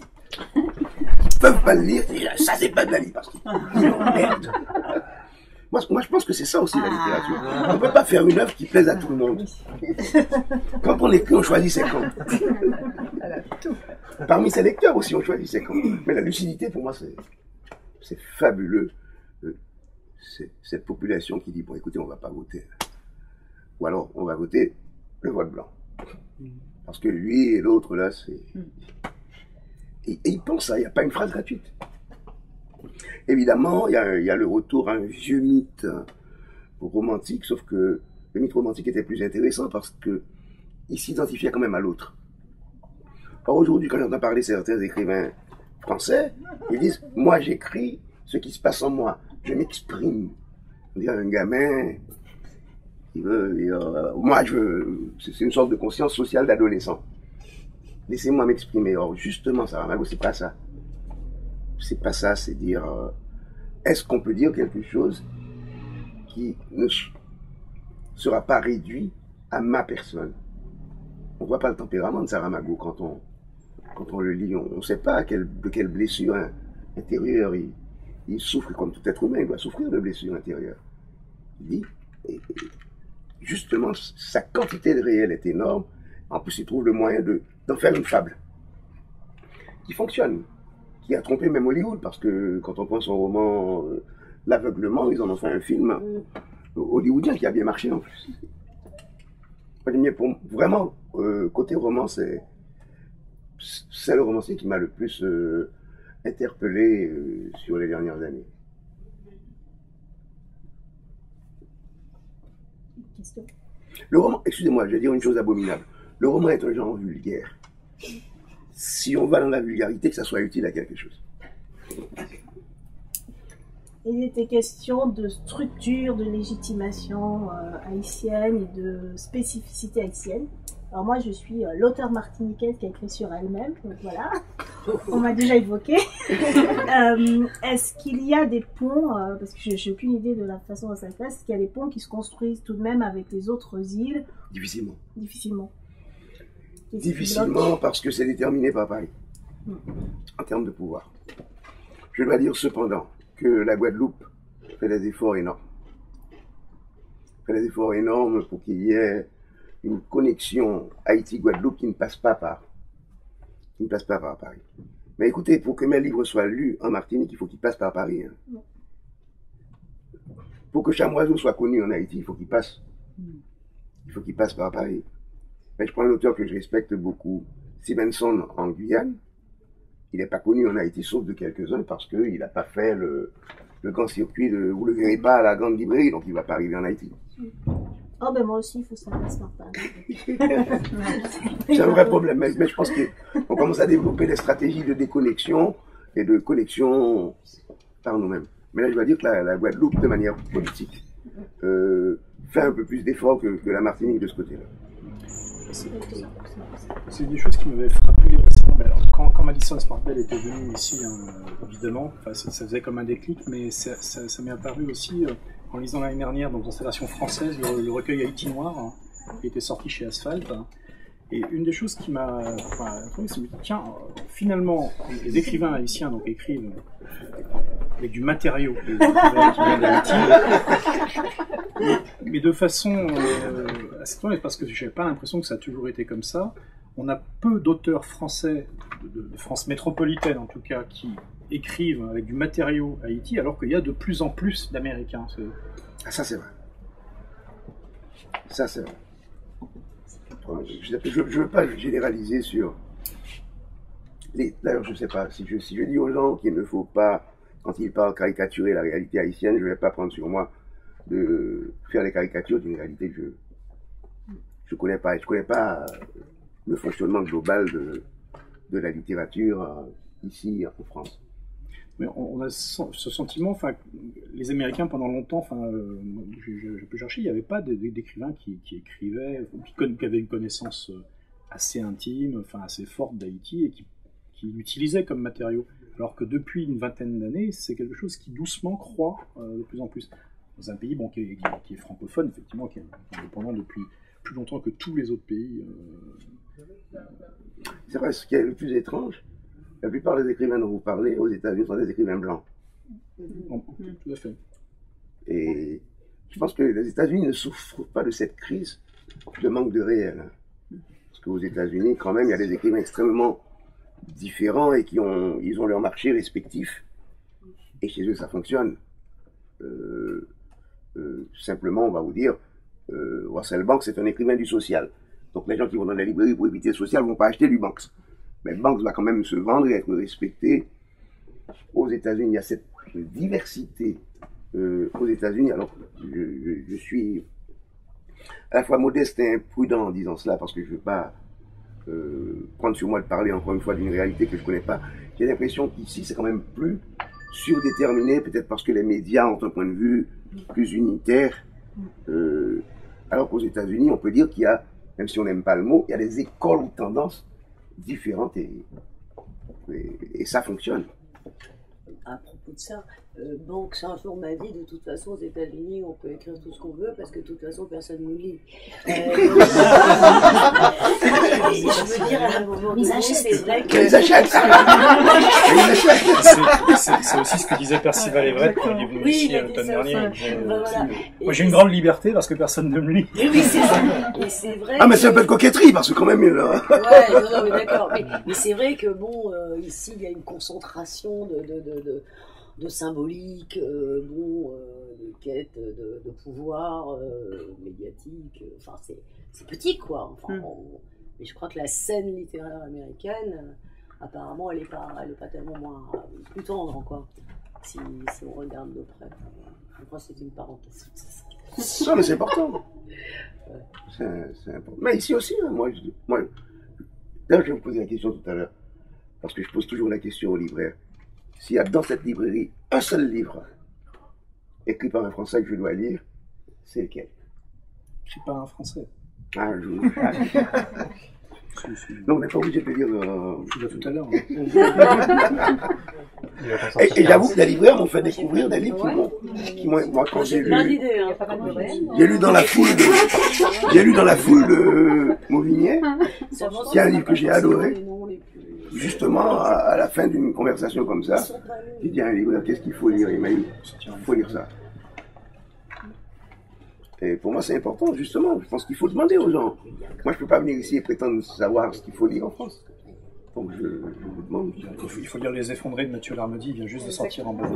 Speaker 4: Ils ne peuvent pas le lire, ça c'est pas de la vie, parce qu'ils merde. Moi, je pense que c'est ça aussi la littérature. On ne peut pas faire une œuvre qui plaise à tout le monde. Quand on écrit, on choisit ses camps. Parmi ses lecteurs aussi, on choisit ses camps. Mais la lucidité, pour moi, c'est fabuleux. C'est cette population qui dit, bon, écoutez, on ne va pas voter. Ou alors, on va voter le vote blanc. Parce que lui et l'autre, là, c'est... Et il pense ça, il n'y a pas une phrase gratuite. Évidemment, il y a le retour à un vieux mythe romantique, sauf que le mythe romantique était plus intéressant parce que il s'identifiait quand même à l'autre. Or aujourd'hui, quand j'entends parler certains écrivains français, ils disent « Moi, j'écris ce qui se passe en moi. Je m'exprime. » On dirait un gamin, c'est une sorte de conscience sociale d'adolescent. Laissez-moi m'exprimer. Or, justement, Saramago, c'est pas ça. C'est pas ça, c'est dire, est-ce qu'on peut dire quelque chose qui ne sera pas réduit à ma personne? On voit pas le tempérament de Saramago quand on le lit. On ne sait pas de quelle blessure intérieure il souffre, comme tout être humain. Il doit souffrir de blessures intérieures. Il dit, et justement, sa quantité de réel est énorme. En plus, il trouve le moyen d'en faire une fable qui fonctionne, qui a trompé même Hollywood, parce que quand on prend son roman L'aveuglement, ils en ont fait un film hollywoodien qui a bien marché en plus. Vraiment, côté roman, c'est le romancier qui m'a le plus interpellé sur les dernières années.
Speaker 7: Question.
Speaker 4: Le roman, excusez-moi, je vais dire une chose abominable. Le roman est un genre vulgaire. Si on va dans la vulgarité, que ça soit utile à quelque chose.
Speaker 7: Il était question de structure, de légitimation haïtienne et de spécificité haïtienne. Alors moi, je suis l'auteure martiniquaise qui a écrit sur elle-même, donc voilà, on m'a déjà évoqué. Est-ce qu'il y a des ponts, parce que je n'ai aucune idée de la façon dont ça se passe, est-ce qu'il y a des ponts qui se construisent tout de même avec les autres îles?
Speaker 4: Difficilement.
Speaker 7: Difficilement.
Speaker 4: Difficilement parce que c'est déterminé par Paris, en termes de pouvoir. Je dois dire cependant que la Guadeloupe fait des efforts énormes. Fait des efforts énormes pour qu'il y ait une connexion Haïti-Guadeloupe qui ne passe pas par Paris. Mais écoutez, pour que mes livres soient lus en Martinique, il faut qu'ils passent par Paris. Hein. Pour que Chamoiseau soit connu en Haïti, il faut qu'il passe par Paris. Mais je prends un auteur que je respecte beaucoup, Stevenson en Guyane. Il n'est pas connu en Haïti, sauf de quelques-uns, parce qu'il n'a pas fait le grand circuit de vous ne le verrez pas à la grande librairie, donc il ne va pas arriver en Haïti.
Speaker 7: Oh ben moi aussi, il faut que ça passe par Paris.
Speaker 4: C'est un vrai problème, mais je pense qu'on commence à développer des stratégies de déconnexion et de connexion par nous-mêmes. Mais là, je dois dire que la Guadeloupe, de manière politique, fait un peu plus d'efforts que la Martinique de ce côté-là.
Speaker 1: C'est des choses qui m'avaient frappé récemment. Mais alors, quand Madison Smartbell était venu ici, évidemment, ça faisait comme un déclic, mais ça m'est apparu aussi en lisant l'année dernière dans l'installation française, le recueil Haïti Noir, qui était sorti chez Asphalt. Et une des choses qui m'a trouvé, c'est tiens, finalement, les écrivains haïtiens donc, écrivent avec du matériau qui vient d'Haïti, mais de façon assez étonnante, parce que je n'avais pas l'impression que ça a toujours été comme ça. On a peu d'auteurs français, de France métropolitaine en tout cas, qui écrivent avec du matériau Haïti, alors qu'il y a de plus en plus d'Américains.
Speaker 4: Ah, ça c'est vrai. Ça c'est vrai. Je ne veux pas généraliser sur d'ailleurs je ne sais pas, si je dis aux gens qu'il ne faut pas, quand ils parlent caricaturer la réalité haïtienne, je ne vais pas prendre sur moi de faire des caricatures d'une réalité que je connais pas. Je connais pas le fonctionnement global de la littérature ici en France.
Speaker 1: Mais on a ce sentiment, les Américains pendant longtemps, je peux chercher, il n'y avait pas d'écrivains qui écrivaient, qui avaient une connaissance assez intime, assez forte d'Haïti et qui l'utilisaient comme matériau. Alors que depuis une vingtaine d'années, c'est quelque chose qui doucement croît de plus en plus. Dans un pays qui est francophone, effectivement, qui est indépendant depuis plus longtemps que tous les autres pays.
Speaker 4: C'est vrai, ce qui est le plus étrange, la plupart des écrivains dont vous parlez aux États-Unis sont des écrivains blancs.
Speaker 1: Tout à fait.
Speaker 4: Et je pense que les États-Unis ne souffrent pas de cette crise de manque de réel. Parce qu'aux États-Unis, quand même, il y a des écrivains extrêmement différents et ils ont leur marché respectif. Et chez eux, ça fonctionne. Simplement, on va vous dire, Russell Banks est un écrivain du social. Donc les gens qui vont dans la librairie pour éviter le social ne vont pas acheter du Banks. Mais Banks va quand même se vendre et être respecté. Aux États-Unis, il y a cette diversité aux États-Unis. Alors, je suis à la fois modeste et imprudent en disant cela, parce que je ne veux pas prendre sur moi de parler encore une fois d'une réalité que je ne connais pas. J'ai l'impression qu'ici, c'est quand même plus surdéterminé, peut-être parce que les médias ont un point de vue plus unitaire, alors qu'aux États-Unis, on peut dire qu'il y a, même si on n'aime pas le mot, il y a des écoles ou tendances différentes et ça fonctionne.
Speaker 2: À propos de ça, Banks un jour m'a dit, de toute façon aux États-Unis on peut écrire tout ce qu'on veut parce que de toute façon personne ne nous lit. Je veux dire, à un moment donné, c'est vrai que...
Speaker 4: Ils achètent.
Speaker 1: C'est aussi ce que disait Percival Everett quand il est venu
Speaker 2: Oui,
Speaker 1: ici
Speaker 2: il a dit
Speaker 1: l'automne
Speaker 2: ça
Speaker 1: dernier.
Speaker 2: aussi.
Speaker 1: Il disait,
Speaker 2: Voilà.
Speaker 1: moi j'ai une grande liberté parce que personne ne me lit.
Speaker 2: Et oui, c'est ça. Et c'est vrai.
Speaker 4: Ah, mais c'est un peu de coquetterie, parce que quand même, là.
Speaker 2: Ouais, non, mais d'accord. Mais c'est vrai que bon, ici il y a une concentration de symbolique, de quête de pouvoir médiatique. Enfin, c'est petit quoi. Enfin, mais je crois que la scène littéraire américaine, apparemment, elle est pas tellement plus tendre quoi. Si on regarde de près. Je crois que c'est une parenthèse.
Speaker 4: Non, mais c'est important. C'est important. Mais ici aussi, hein, moi, d'ailleurs, je vais vous poser la question tout à l'heure, parce que je pose toujours la question aux libraires. S'il y a dans cette librairie un seul livre écrit par un Français que je dois lire, c'est lequel?
Speaker 1: Écrit par un Français.
Speaker 4: Ah, non, on n'est pas obligé de le lire.
Speaker 1: Je l'ai tout à l'heure.
Speaker 4: Et j'avoue que les libraires m'ont fait découvrir des livres qui m'ont, moi, quand j'ai lu, j'ai lu dans la foule de Mauvigné, qui est un livre que j'ai adoré. Justement, à la fin d'une conversation comme ça, j'ai dit à un libraire, qu'est-ce qu'il faut lire? Il m'a dit, il faut lire ça. Et pour moi, c'est important, justement. Je pense qu'il faut demander aux gens. Moi, je ne peux pas venir ici et prétendre savoir ce qu'il faut lire en France. Donc, je vous demande.
Speaker 1: Il faut lire Les Effondrés de Mathieu Larmedy, il vient juste de sortir en bas.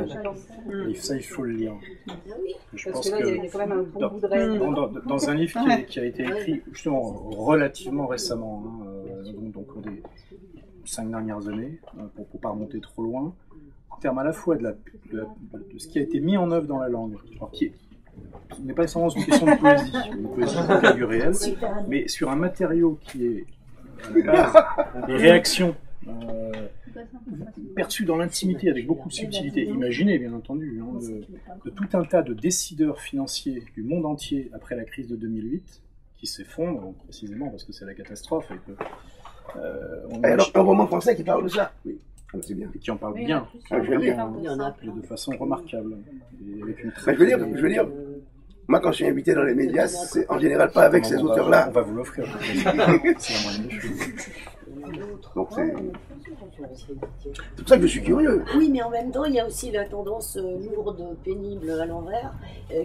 Speaker 1: Et ça, il faut le lire. Je pense que dans un livre qui a été écrit justement relativement récemment, donc au des 5 dernières années, pour ne pas remonter trop loin, en termes à la fois de ce qui a été mis en œuvre dans la langue, alors ce n'est pas seulement une question de poésie, du réel, mais sur un matériau qui est à la base des réactions perçues dans l'intimité avec beaucoup de subtilité, imaginées bien entendu, de tout un tas de décideurs financiers du monde entier après la crise de 2008 qui s'effondrent précisément parce que c'est la catastrophe et que
Speaker 4: alors, un roman français qui parle de ça? Oui, c'est bien.
Speaker 1: Et qui en parle bien.
Speaker 4: Ah, je veux dire.
Speaker 2: Il y en a plein.
Speaker 1: De façon remarquable. Et avec une
Speaker 4: je veux dire, moi quand je suis invité dans les médias, c'est en général pas avec ces auteurs-là.
Speaker 1: On va vous l'offrir. C'est la moindre des choses.
Speaker 4: Donc c'est pour ça que je suis curieux.
Speaker 2: Oui, mais en même temps, il y a aussi la tendance lourde, pénible à l'envers,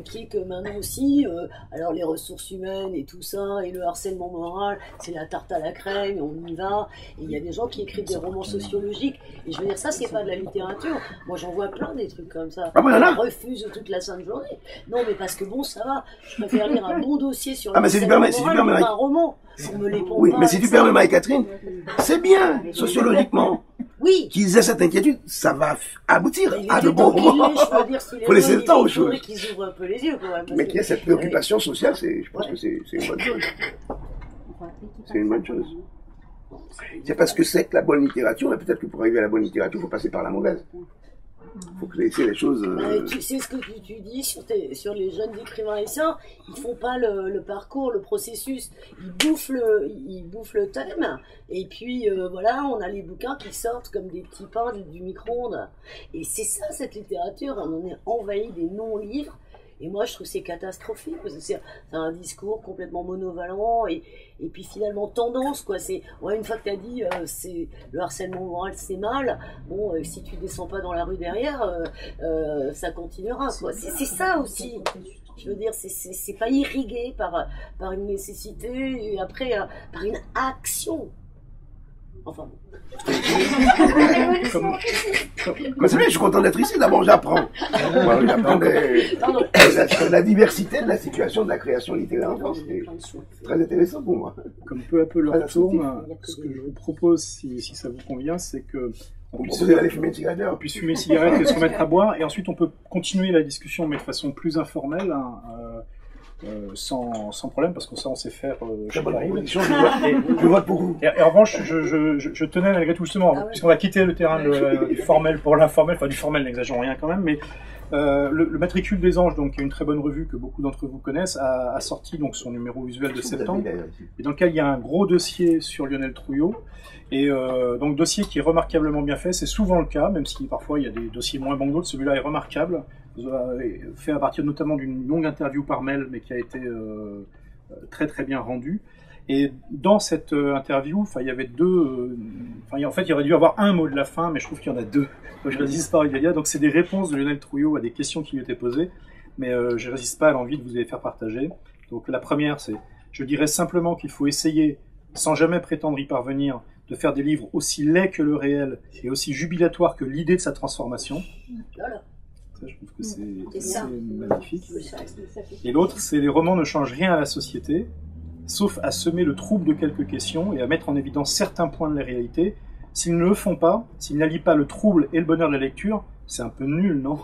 Speaker 2: qui est que maintenant aussi, alors les ressources humaines et tout ça, et le harcèlement moral, c'est la tarte à la crème, on y va. Et il y a des gens qui écrivent des romans sociologiques. Et je veux dire, ça, c'est pas de la littérature. Moi, j'en vois plein des trucs comme ça.
Speaker 4: Ah, voilà.
Speaker 2: On refuse toute la sainte journée. Non, mais parce que bon, ça va. Je préfère lire un bon dossier sur
Speaker 4: mais c'est du permis,
Speaker 2: un roman. On me les pond
Speaker 4: oui,
Speaker 2: pas,
Speaker 4: mais si tu permets, Marie-Catherine, c'est bien, sociologiquement.
Speaker 2: Oui.
Speaker 4: Qu'ils aient cette inquiétude, ça va aboutir à de bons romans. Il faut laisser le temps aux choses.
Speaker 2: Qu'ils ouvrent un peu les yeux, quand même,
Speaker 4: mais qu'il y ait cette préoccupation sociale, je pense que c'est une bonne chose. C'est une bonne chose. C'est parce que c'est que la bonne littérature, et peut-être que pour arriver à la bonne littérature, il faut passer par la mauvaise. Il faut laisser les choses...
Speaker 2: Tu sais ce que tu dis sur les jeunes écrivains haïtiens, ils font pas le parcours, le processus, ils bouffent le thème, et puis voilà, on a les bouquins qui sortent comme des petits pains du micro-ondes. Et c'est ça cette littérature, on en est envahi des non-livres. Et moi, je trouve que c'est catastrophique, parce que c'est un discours complètement monovalent, et puis finalement tendance, quoi. Une fois que tu as dit c'est le harcèlement moral, c'est mal, bon, si tu descends pas dans la rue derrière, ça continuera, quoi. C'est ça aussi. Je veux dire, c'est pas irrigué par une nécessité, et après, par une action. Enfin bon.
Speaker 4: Mais c'est bien, je suis content d'être ici. D'abord, j'apprends. J'apprends la diversité de la situation de la création littéraire en France. C'est très intéressant pour moi.
Speaker 1: Comme peu à peu l'heure tourne, ce que je vous propose, si ça vous convient, c'est que on puisse,
Speaker 4: Vous allez fumer une cigarette
Speaker 1: on puisse fumer une cigarette et se remettre à boire, et ensuite on peut continuer la discussion mais de façon plus informelle, hein, sans problème, parce que ça on sait faire chez Carib.
Speaker 4: Je vote pour vous.
Speaker 1: Et en revanche, je tenais malgré tout justement, puisqu'on va quitter le terrain du formel pour l'informel, enfin du formel, n'exagérons rien quand même, mais le Matricule des Anges, donc qui est une très bonne revue que beaucoup d'entre vous connaissent, a sorti donc son numéro usuel de septembre, et dans lequel il y a un gros dossier sur Lionel Trouillot, et donc dossier qui est remarquablement bien fait. C'est souvent le cas, même si parfois il y a des dossiers moins bons que d'autres. Celui-là est remarquable, fait à partir notamment d'une longue interview par mail, mais qui a été très très bien rendue. Et dans cette interview, il y avait deux. En fait, il aurait dû y avoir un mot de la fin, mais je trouve qu'il y en a deux. Donc, je résiste pas à Galia. Donc, c'est des réponses de Lionel Trouillot à des questions qui lui étaient posées, mais je résiste pas à l'envie de vous les faire partager. Donc, la première, c'est: je dirais simplement qu'il faut essayer, sans jamais prétendre y parvenir, de faire des livres aussi laids que le réel et aussi jubilatoires que l'idée de sa transformation. Ça, je trouve que c'est magnifique. Et l'autre, c'est: les romans ne changent rien à la société, sauf à semer le trouble de quelques questions et à mettre en évidence certains points de la réalité. S'ils ne le font pas, s'ils n'allient pas le trouble et le bonheur de la lecture, c'est un peu nul, non?